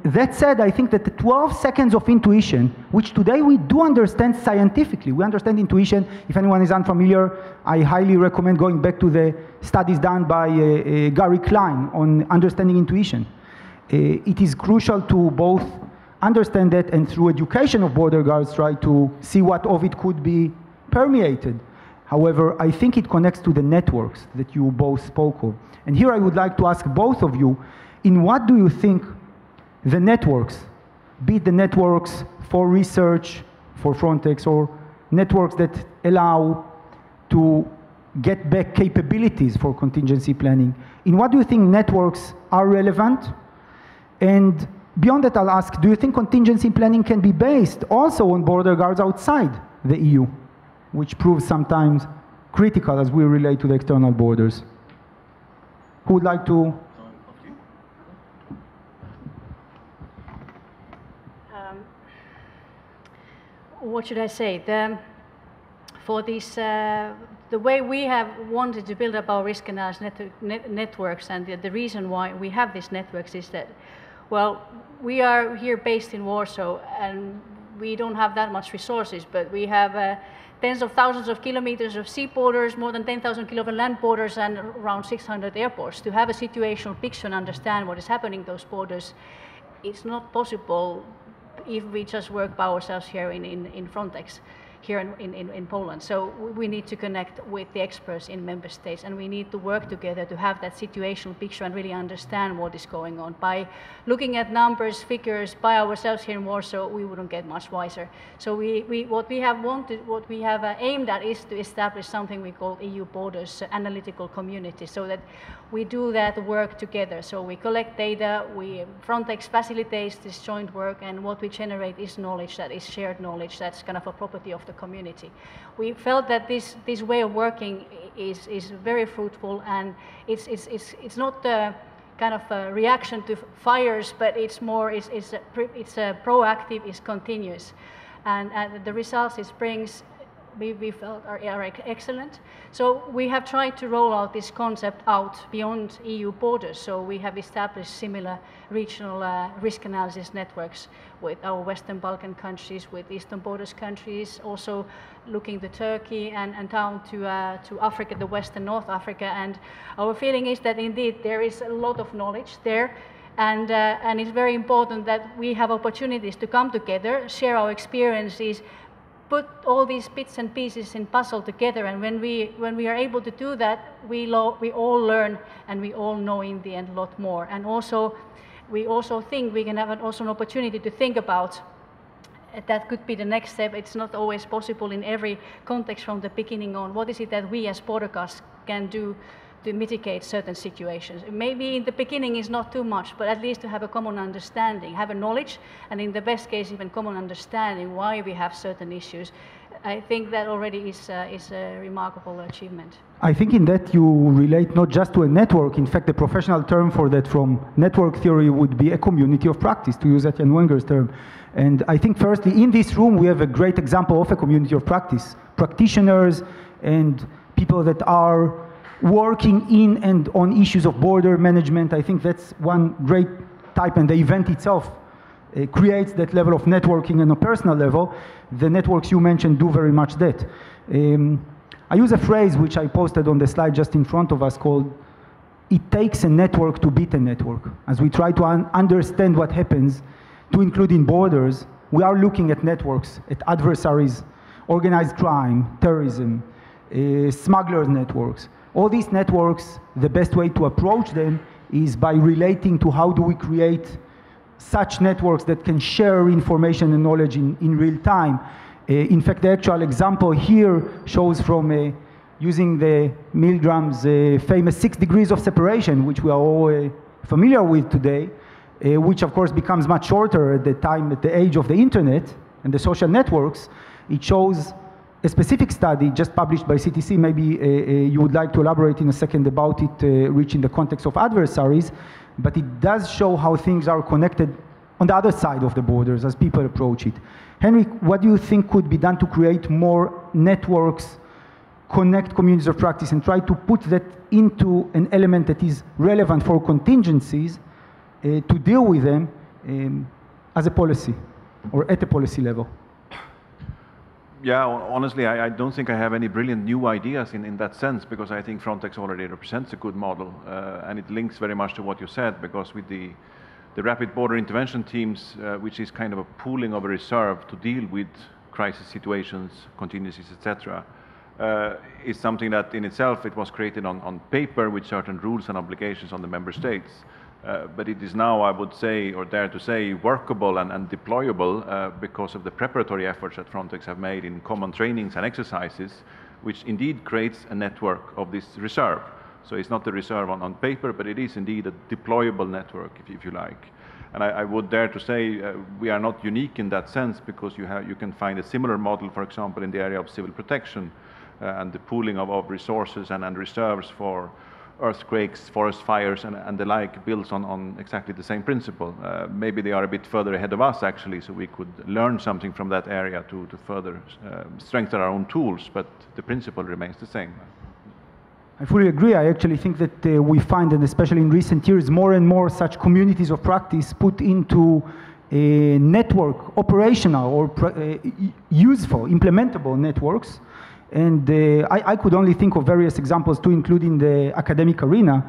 that said, I think that the 12 seconds of intuition, which today we do understand scientifically, we understand intuition. If anyone is unfamiliar, I highly recommend going back to the studies done by Gary Klein on understanding intuition. It is crucial to both understand that and through education of border guards try to see what of it could be permeated. However, I think it connects to the networks that you both spoke of. And here I would like to ask both of you, in what do you think the networks, be it the networks for research, for Frontex, or networks that allow to get back capabilities for contingency planning, in what do you think networks are relevant? And beyond that, I'll ask, do you think contingency planning can be based also on border guards outside the EU, which proves sometimes critical as we relate to the external borders? Who would like to? What should I say? For this, the way we have wanted to build up our risk analysis networks, and the reason why we have these networks is that, well, we are here based in Warsaw, and we don't have that much resources, but we have tens of thousands of kilometers of sea borders, more than 10,000 kilometers land borders, and around 600 airports. To have a situational picture and understand what is happening in those borders, it's not possible if we just work by ourselves here in Frontex. here in Poland. So we need to connect with the experts in member states, and we need to work together to have that situational picture and really understand what is going on. By looking at numbers, figures by ourselves here in Warsaw, we wouldn't get much wiser. So what we have aimed at is to establish something we call EU Borders Analytical Community, so that we do that work together. So we collect data, Frontex facilitates this joint work, and what we generate is knowledge that is shared knowledge that's kind of a property of the community. We felt that this way of working is very fruitful, and it's not kind of a reaction to fires, but it's more it's proactive, it's continuous, and the results it brings we felt are excellent. So we have tried to roll out this concept out beyond EU borders. So we have established similar regional risk analysis networks with our Western Balkan countries, with Eastern Borders countries, also looking to Turkey and down to Africa, the West and North Africa. And our feeling is that indeed there is a lot of knowledge there. And it's very important that we have opportunities to come together, share our experiences, put all these bits and pieces in puzzle together, and when we are able to do that, we all learn, and we all know in the end a lot more. And also, we also think we can have also an opportunity to think about that could be the next step. It's not always possible in every context from the beginning on. What is it that we as Bordercast can do to mitigate certain situations? Maybe in the beginning is not too much, but at least to have a common understanding, have a knowledge, and in the best case even common understanding why we have certain issues. I think that already is a remarkable achievement. I think in that you relate not just to a network. In fact, the professional term for that from network theory would be a community of practice, to use Etienne Wenger's term. And I think firstly, in this room, we have a great example of a community of practice. Practitioners and people that are working in and on issues of border management. I think that's one great type, and the event itself creates that level of networking on a personal level. The networks you mentioned do very much that. I use a phrase which I posted on the slide just in front of us called, it takes a network to beat a network. As we try to understand what happens, to include in borders, we are looking at networks, at adversaries, organized crime, terrorism, smugglers networks. All these networks, the best way to approach them is by relating to how do we create such networks that can share information and knowledge in real time. In fact, the actual example here shows from using the Milgram's famous 6 degrees of separation, which we are all familiar with today, which of course becomes much shorter at the age of the internet and the social networks. It shows a specific study just published by CTC. Maybe you would like to elaborate in a second about it, rich in the context of adversaries, but it does show how things are connected on the other side of the borders as people approach it. Henrik, what do you think could be done to create more networks, connect communities of practice, and try to put that into an element that is relevant for contingencies to deal with them as a policy or at a policy level? Yeah, honestly, I don't think I have any brilliant new ideas in that sense, because I think Frontex already represents a good model, and it links very much to what you said, because with the rapid border intervention teams, which is kind of a pooling of a reserve to deal with crisis situations, contingencies, etc., is something that in itself it was created on paper with certain rules and obligations on the member states. But it is now, I would say, or dare to say, workable and deployable because of the preparatory efforts that Frontex have made in common trainings and exercises, which indeed creates a network of this reserve. So it's not the reserve on paper, but it is indeed a deployable network, if you like. And I would dare to say we are not unique in that sense, because you can find a similar model, for example, in the area of civil protection and the pooling of resources and reserves for earthquakes, forest fires, and the like, builds on exactly the same principle. Maybe they are a bit further ahead of us, actually, so we could learn something from that area to further strengthen our own tools, but the principle remains the same. I fully agree. I actually think that we find, and especially in recent years, more and more such communities of practice put into a network, operational or useful, implementable networks. And I could only think of various examples to include in the academic arena.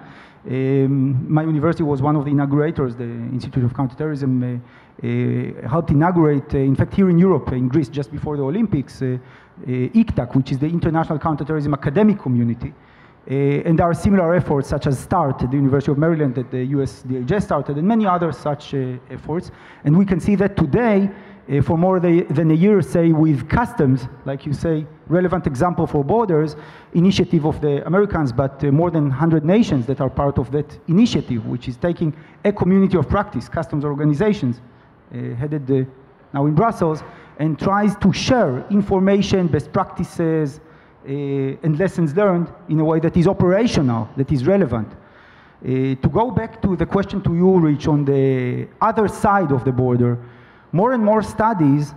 My university was one of the inaugurators. The Institute of Counterterrorism helped inaugurate, in fact, here in Europe, in Greece, just before the Olympics, ICTAC, which is the International Counterterrorism Academic Community. And there are similar efforts, such as START at the University of Maryland that the US DHS started, and many other such efforts. And we can see that today, for more than a year, say, with customs, like you say, relevant example for borders, initiative of the Americans, but more than 100 nations that are part of that initiative, which is taking a community of practice, customs organizations, headed now in Brussels, and tries to share information, best practices, and lessons learned in a way that is operational, that is relevant. To go back to the question to you, Rich, on the other side of the border, more and more studies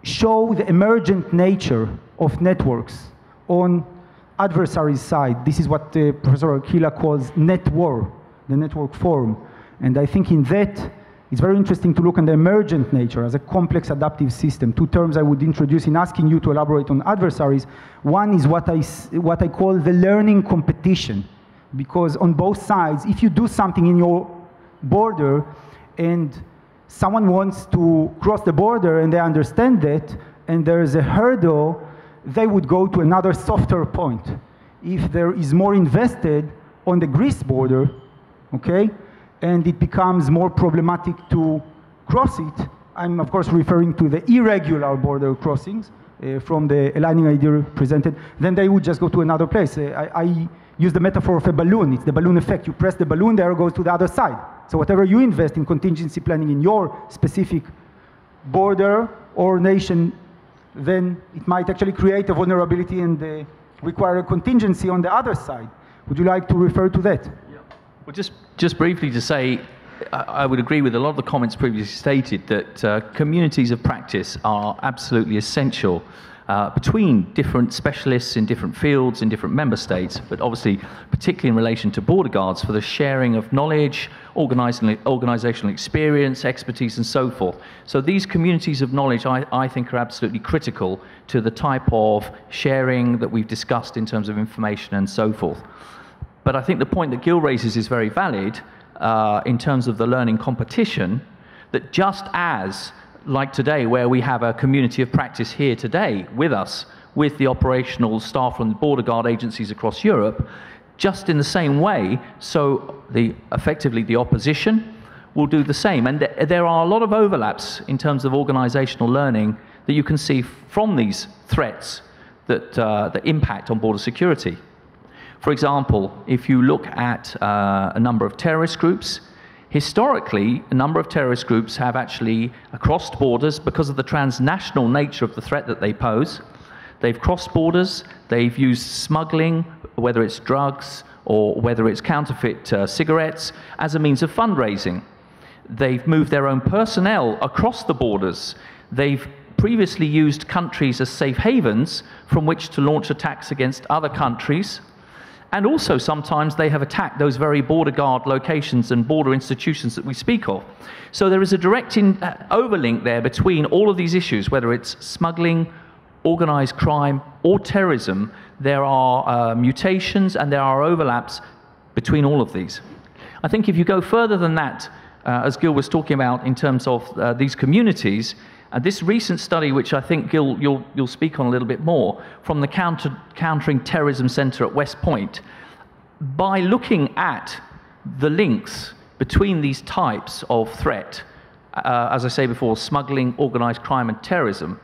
show the emergent nature of networks on adversaries' side. This is what Professor Arkila calls net war, the network form. And I think in that, it's very interesting to look at the emergent nature as a complex adaptive system. Two terms I would introduce in asking you to elaborate on adversaries. One is what I call the learning competition. Because on both sides, if you do something in your border and someone wants to cross the border and they understand that, and there is a hurdle, they would go to another softer point. If there is more invested on the Greece border, okay, and it becomes more problematic to cross it, I'm of course referring to the irregular border crossings from the aligning idea presented, then they would just go to another place. I use the metaphor of a balloon. It's the balloon effect. You press the balloon, the air goes to the other side. So whatever you invest in contingency planning in your specific border or nation, then it might actually create a vulnerability and require a contingency on the other side. Would you like to refer to that? Yeah. Well, just briefly to say, I would agree with a lot of the comments previously stated that communities of practice are absolutely essential between different specialists in different fields in different member states, but obviously particularly in relation to border guards for the sharing of knowledge, organizational experience, expertise, and so forth. So these communities of knowledge, I think, are absolutely critical to the type of sharing that we've discussed in terms of information and so forth. But I think the point that Gil raises is very valid in terms of the learning competition, that just as like today, where we have a community of practice here today with us, with the operational staff from the border guard agencies across Europe, just in the same way, so effectively the opposition will do the same. And there are a lot of overlaps in terms of organizational learning that you can see from these threats that impact on border security. For example, if you look at a number of terrorist groups, historically, a number of terrorist groups have actually crossed borders because of the transnational nature of the threat that they pose. They've crossed borders, they've used smuggling, whether it's drugs or whether it's counterfeit cigarettes, as a means of fundraising. They've moved their own personnel across the borders. They've previously used countries as safe havens from which to launch attacks against other countries. And also sometimes they have attacked those very border guard locations and border institutions that we speak of. So there is a direct overlink there between all of these issues, whether it's smuggling, organized crime, or terrorism. There are mutations and there are overlaps between all of these. I think if you go further than that, as Gil was talking about in terms of these communities, this recent study, which I think, Gil, you'll speak on a little bit more, from the Countering Terrorism Center at West Point, by looking at the links between these types of threat, as I say before, smuggling, organized crime, and terrorism,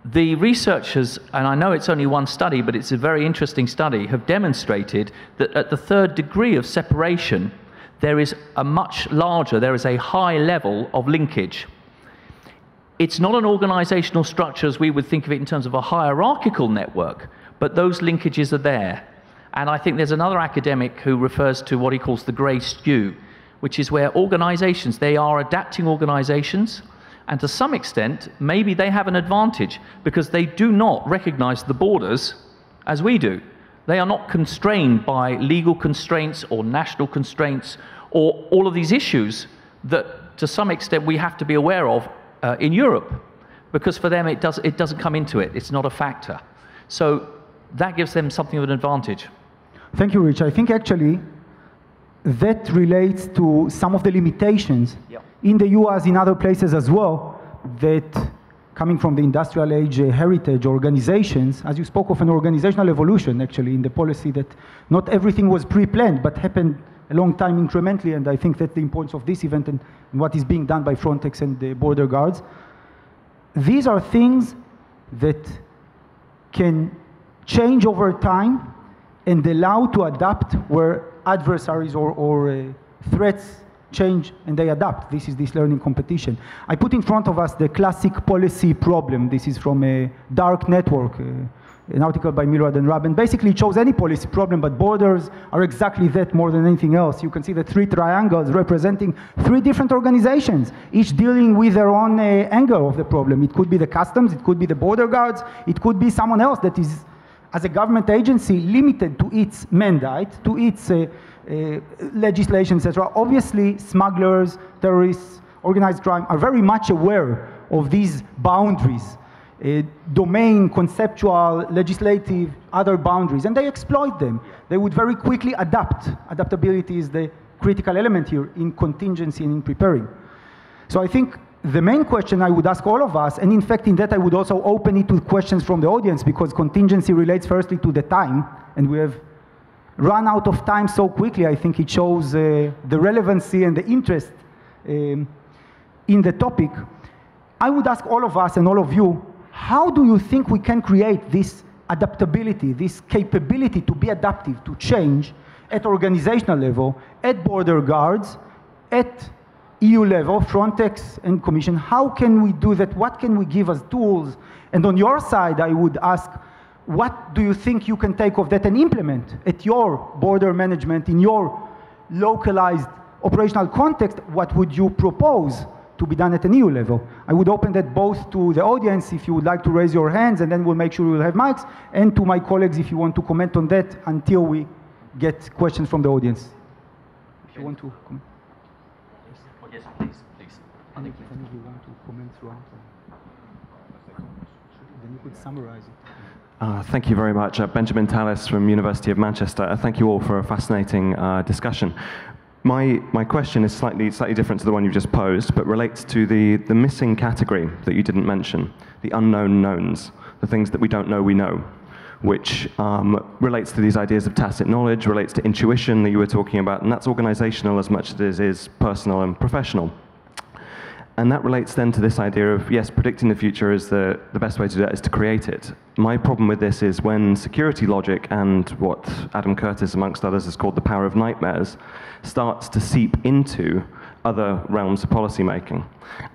the researchers, and I know it's only one study, but it's a very interesting study, have demonstrated that at the third degree of separation, there is a high level of linkage. It's not an organizational structure as we would think of it in terms of a hierarchical network, but those linkages are there. And I think there's another academic who refers to what he calls the grey skew, which is where organizations, they are adapting organizations, and to some extent, maybe they have an advantage because they do not recognize the borders as we do. They are not constrained by legal constraints or national constraints or all of these issues that to some extent we have to be aware of in Europe, because for them it doesn't come into it. It's not a factor. So that gives them something of an advantage. Thank you, Rich. I think actually that relates to some of the limitations in the US, in other places as well, that coming from the industrial age heritage organizations, as you spoke of an organizational evolution actually in the policy, that not everything was pre-planned but happened a long time incrementally, and I think that's the importance of this event and what is being done by Frontex and the border guards. These are things that can change over time and allow to adapt where adversaries or threats change and they adapt. This is this learning competition. I put in front of us the classic policy problem. This is from a Dark Network, an article by Milrad and Rab, and basically it shows any policy problem, but borders are exactly that more than anything else. You can see the three triangles representing three different organizations, each dealing with their own angle of the problem. It could be the customs, it could be the border guards, it could be someone else that is, as a government agency, limited to its mandate, to its legislation, etc. Obviously, smugglers, terrorists, organized crime are very much aware of these boundaries, domain, conceptual, legislative, other boundaries, and they exploit them. They would very quickly adapt. Adaptability is the critical element here in contingency and in preparing. So I think the main question I would ask all of us, and in fact in that I would also open it to questions from the audience, because contingency relates firstly to the time, and we have run out of time so quickly. I think it shows the relevancy and the interest in the topic. I would ask all of us and all of you, how do you think we can create this adaptability, this capability to be adaptive, to change at organizational level, at border guards, at EU level, Frontex and Commission? How can we do that? What can we give as tools? And on your side, I would ask, what do you think you can take of that and implement at your border management, in your localized operational context? What would you propose to be done at an EU level? I would open that both to the audience, if you would like to raise your hands, and then we'll make sure we'll have mics, and to my colleagues, if you want to comment on that until we get questions from the audience. If you want to comment. Yes, please, please. And if any of you want to comment throughout, then you could summarize it. Thank you very much. Benjamin Tallis from University of Manchester. Thank you all for a fascinating discussion. My question is slightly different to the one you've just posed, but relates to the missing category that you didn't mention, the unknown knowns, the things that we don't know we know, which relates to these ideas of tacit knowledge, relates to intuition that you were talking about, and that's organizational as much as it is personal and professional. And that relates then to this idea of, yes, predicting the future is the best way to do that is to create it. My problem with this is when security logic and what Adam Curtis, amongst others, has called the power of nightmares, starts to seep into other realms of policymaking.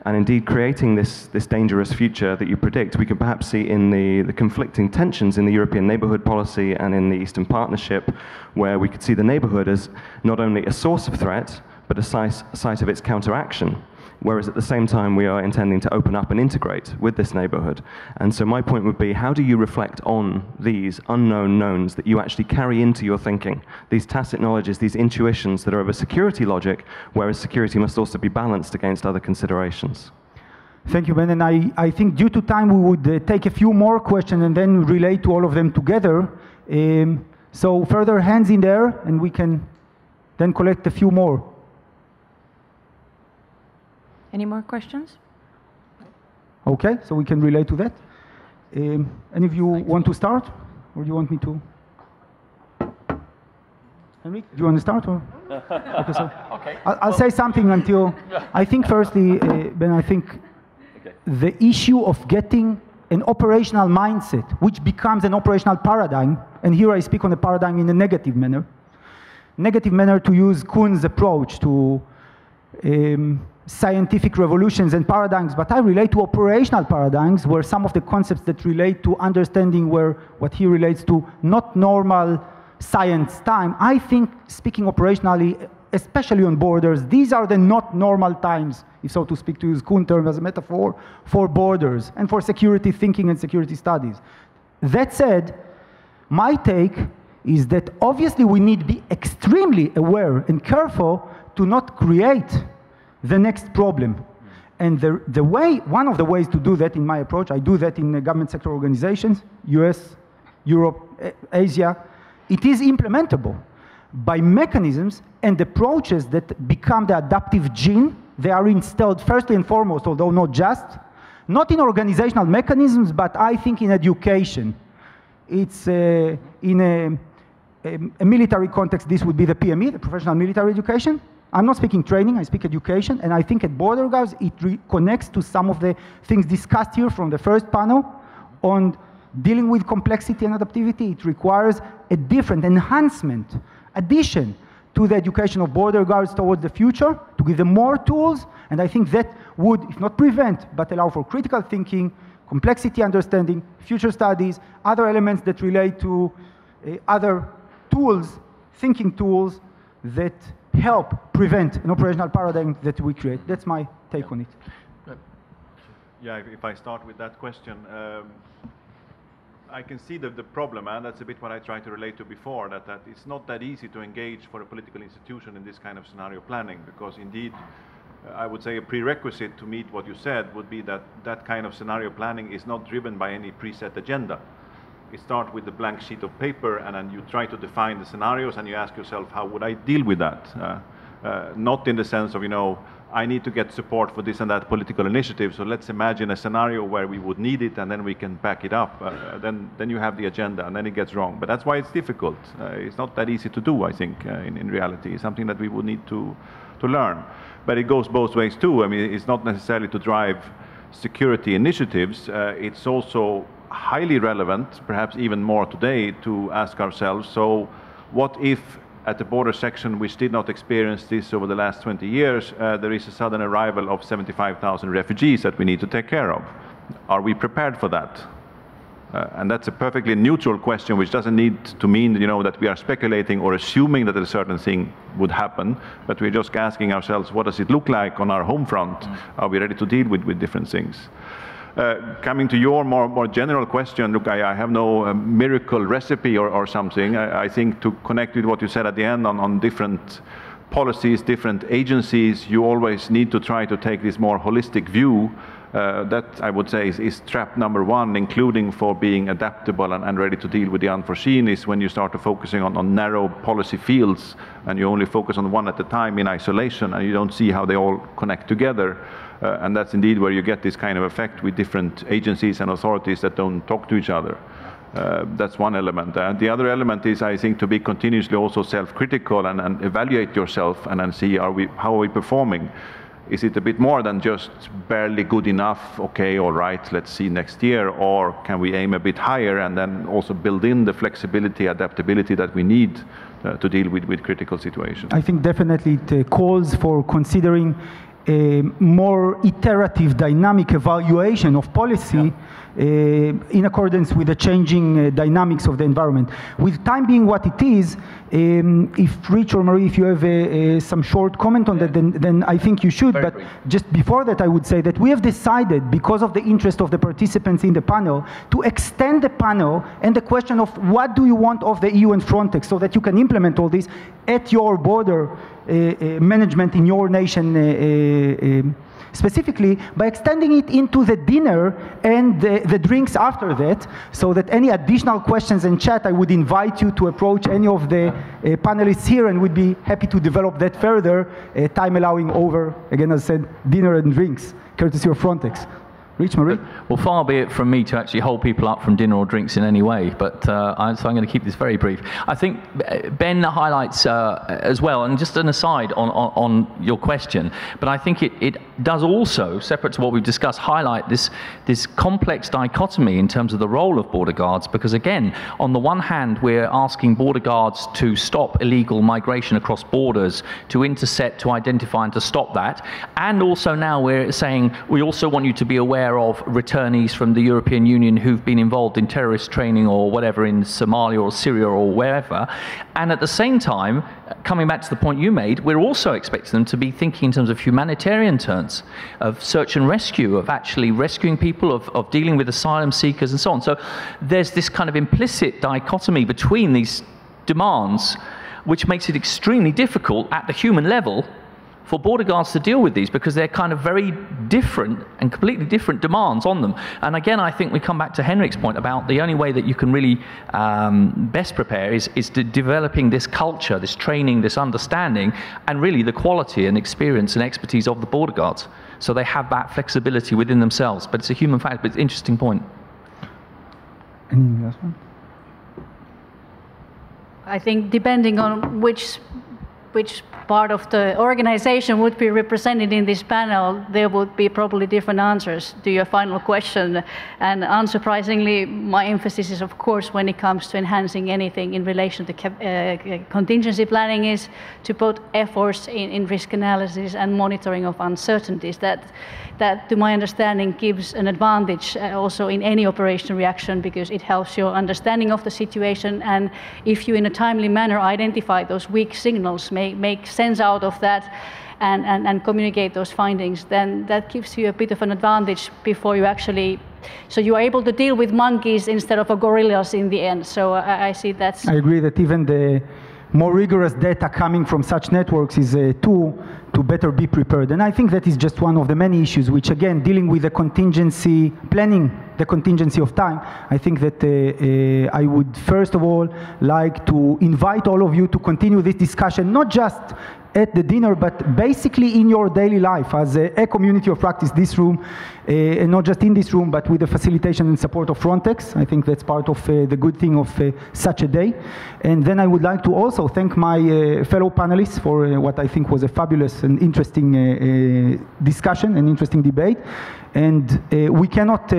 And indeed, creating this dangerous future that you predict, we can perhaps see in the conflicting tensions in the European neighborhood policy and in the Eastern Partnership, where we could see the neighborhood as not only a source of threat, but a site of its counteraction. Whereas at the same time, we are intending to open up and integrate with this neighborhood. And so my point would be, how do you reflect on these unknown knowns that you actually carry into your thinking, these tacit knowledges, these intuitions that are of a security logic, whereas security must also be balanced against other considerations? Thank you, Ben. And I think due to time, we would take a few more questions and then relate to all of them together. So further hands in there, and we can then collect a few more. Any more questions? Okay, so we can relate to that. Any of you want to start, or do you want me to? Henrik, do you want to start? Or? Okay, so Okay. I'll say something until, I think firstly, Ben, I think the issue of getting an operational mindset, which becomes an operational paradigm, and here I speak on a paradigm in a negative manner to use Kuhn's approach to scientific revolutions and paradigms, but I relate to operational paradigms where some of the concepts that relate to understanding where what he relates to not normal science time. I think speaking operationally, especially on borders, these are the not normal times, if so to speak, to use Kuhn term as a metaphor, for borders and for security thinking and security studies. That said, my take is that obviously we need to be extremely aware and careful to not create the next problem. And the way, one of the ways to do that in my approach, I do that in government sector organizations, US, Europe, Asia, it is implementable. by mechanisms and approaches that become the adaptive gene. They are instilled firstly and foremost, although not just, not in organizational mechanisms, but I think in education. It's in a military context, this would be the PME, the professional military education. I'm not speaking training, I speak education, and I think at border guards it connects to some of the things discussed here from the first panel on dealing with complexity and adaptivity. It requires a different enhancement, addition to the education of border guards towards the future, to give them more tools, and I think that would, if not prevent, but allow for critical thinking, complexity understanding, future studies, other elements that relate to other tools, thinking tools that help prevent an operational paradigm that we create. That's my take on it. Yeah, if I start with that question, I can see the problem, and that's a bit what I tried to relate to before, that it's not that easy to engage for a political institution in this kind of scenario planning, because indeed, I would say a prerequisite to meet what you said would be that that kind of scenario planning is not driven by any preset agenda. You start with a blank sheet of paper, and then you try to define the scenarios, and you ask yourself, how would I deal with that? Not in the sense of, you know, I need to get support for this and that political initiative, so let's imagine a scenario where we would need it, and then we can back it up. Then you have the agenda, and then it gets wrong. But that's why it's difficult. It's not that easy to do, I think, in reality. It's something that we would need to learn. But it goes both ways, too. I mean, it's not necessarily to drive security initiatives. It's also highly relevant, perhaps even more today, to ask ourselves, so what if at the border section, which did not experience this over the last 20 years, there is a sudden arrival of 75,000 refugees that we need to take care of? Are we prepared for that? And that's a perfectly neutral question, which doesn't need to mean, you know, that we are speculating or assuming that a certain thing would happen, but we're just asking ourselves, what does it look like on our home front? Are we ready to deal with different things? Coming to your more general question, look, I have no miracle recipe or something. I think to connect with what you said at the end on different policies, different agencies, you always need to try to take this more holistic view. That, I would say, is trap number one, including for being adaptable and ready to deal with the unforeseen, is when you start to focusing on narrow policy fields, and you only focus on one at a time in isolation, and you don't see how they all connect together. And that's indeed where you get this kind of effect with different agencies and authorities that don't talk to each other. That's one element. The other element is, I think, to be continuously also self-critical and evaluate yourself and then see, how are we performing? Is it a bit more than just barely good enough? Okay, all right, let's see next year. Or can we aim a bit higher and then also build in the flexibility, adaptability that we need to deal with critical situations? I think definitely it calls for considering a more iterative, dynamic evaluation of policy in accordance with the changing dynamics of the environment. With time being what it is, if Rich or Marie, if you have some short comment on that, then I think you should. But just before that, I would say that we have decided, because of the interest of the participants in the panel, to extend the panel and the question of what do you want of the EU and Frontex, so that you can implement all this at your border management in your nation specifically, by extending it into the dinner and the drinks after that, so that any additional questions and chat, I would invite you to approach any of the panelists here, and we'd be happy to develop that further, time allowing over, again, as I said, dinner and drinks, courtesy of Frontex. Rich, Marie? Well, far be it from me to actually hold people up from dinner or drinks in any way, but so I'm going to keep this very brief. I think Ben highlights as well, and just an aside on your question, but I think it does also, separate to what we've discussed, highlight this complex dichotomy in terms of the role of border guards, because again, on the one hand, we're asking border guards to stop illegal migration across borders, to intercept, to identify, and to stop that, and also now we're saying we also want you to be aware of returnees from the European Union who've been involved in terrorist training or whatever in Somalia or Syria or wherever. And at the same time, coming back to the point you made, we're also expecting them to be thinking in terms of humanitarian terms, of search and rescue, of actually rescuing people, of dealing with asylum seekers and so on. So there's this kind of implicit dichotomy between these demands, which makes it extremely difficult at the human level for border guards to deal with these, because they're kind of very different and completely different demands on them. And again, I think we come back to Henrik's point about the only way that you can really best prepare is developing this culture, this training, this understanding, and really the quality and experience and expertise of the border guards. So they have that flexibility within themselves. But it's a human fact, but it's an interesting point. Any last one? I think depending on which part of the organization would be represented in this panel, there would be probably different answers to your final question. And unsurprisingly, my emphasis is, of course, when it comes to enhancing anything in relation to contingency planning, is to put efforts in risk analysis and monitoring of uncertainties. That, to my understanding, gives an advantage also in any operational reaction, because it helps your understanding of the situation, and if you in a timely manner identify those weak signals, make sense out of that, and communicate those findings, then that gives you a bit of an advantage before you actually, so you are able to deal with monkeys instead of gorillas in the end. So I see that's... I agree that even the more rigorous data coming from such networks is a tool to better be prepared. And I think that is just one of the many issues which, again, dealing with the contingency, planning the contingency of time, I think that I would first of all like to invite all of you to continue this discussion, not just at the dinner, but basically in your daily life as a community of practice, this room, and not just in this room, but with the facilitation and support of Frontex. I think that's part of the good thing of such a day. And then I would like to also thank my fellow panelists for what I think was a fabulous and interesting discussion and interesting debate. And we cannot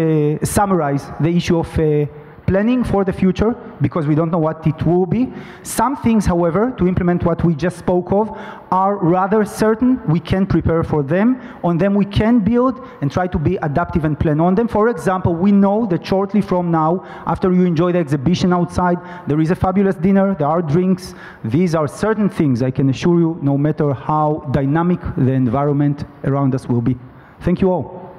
summarize the issue of planning for the future, because we don't know what it will be. Some things, however, to implement what we just spoke of, are rather certain. We can prepare for them. On them we can build and try to be adaptive and plan on them. For example, we know that shortly from now, after you enjoy the exhibition outside, there is a fabulous dinner, there are drinks. These are certain things, I can assure you, no matter how dynamic the environment around us will be. Thank you all.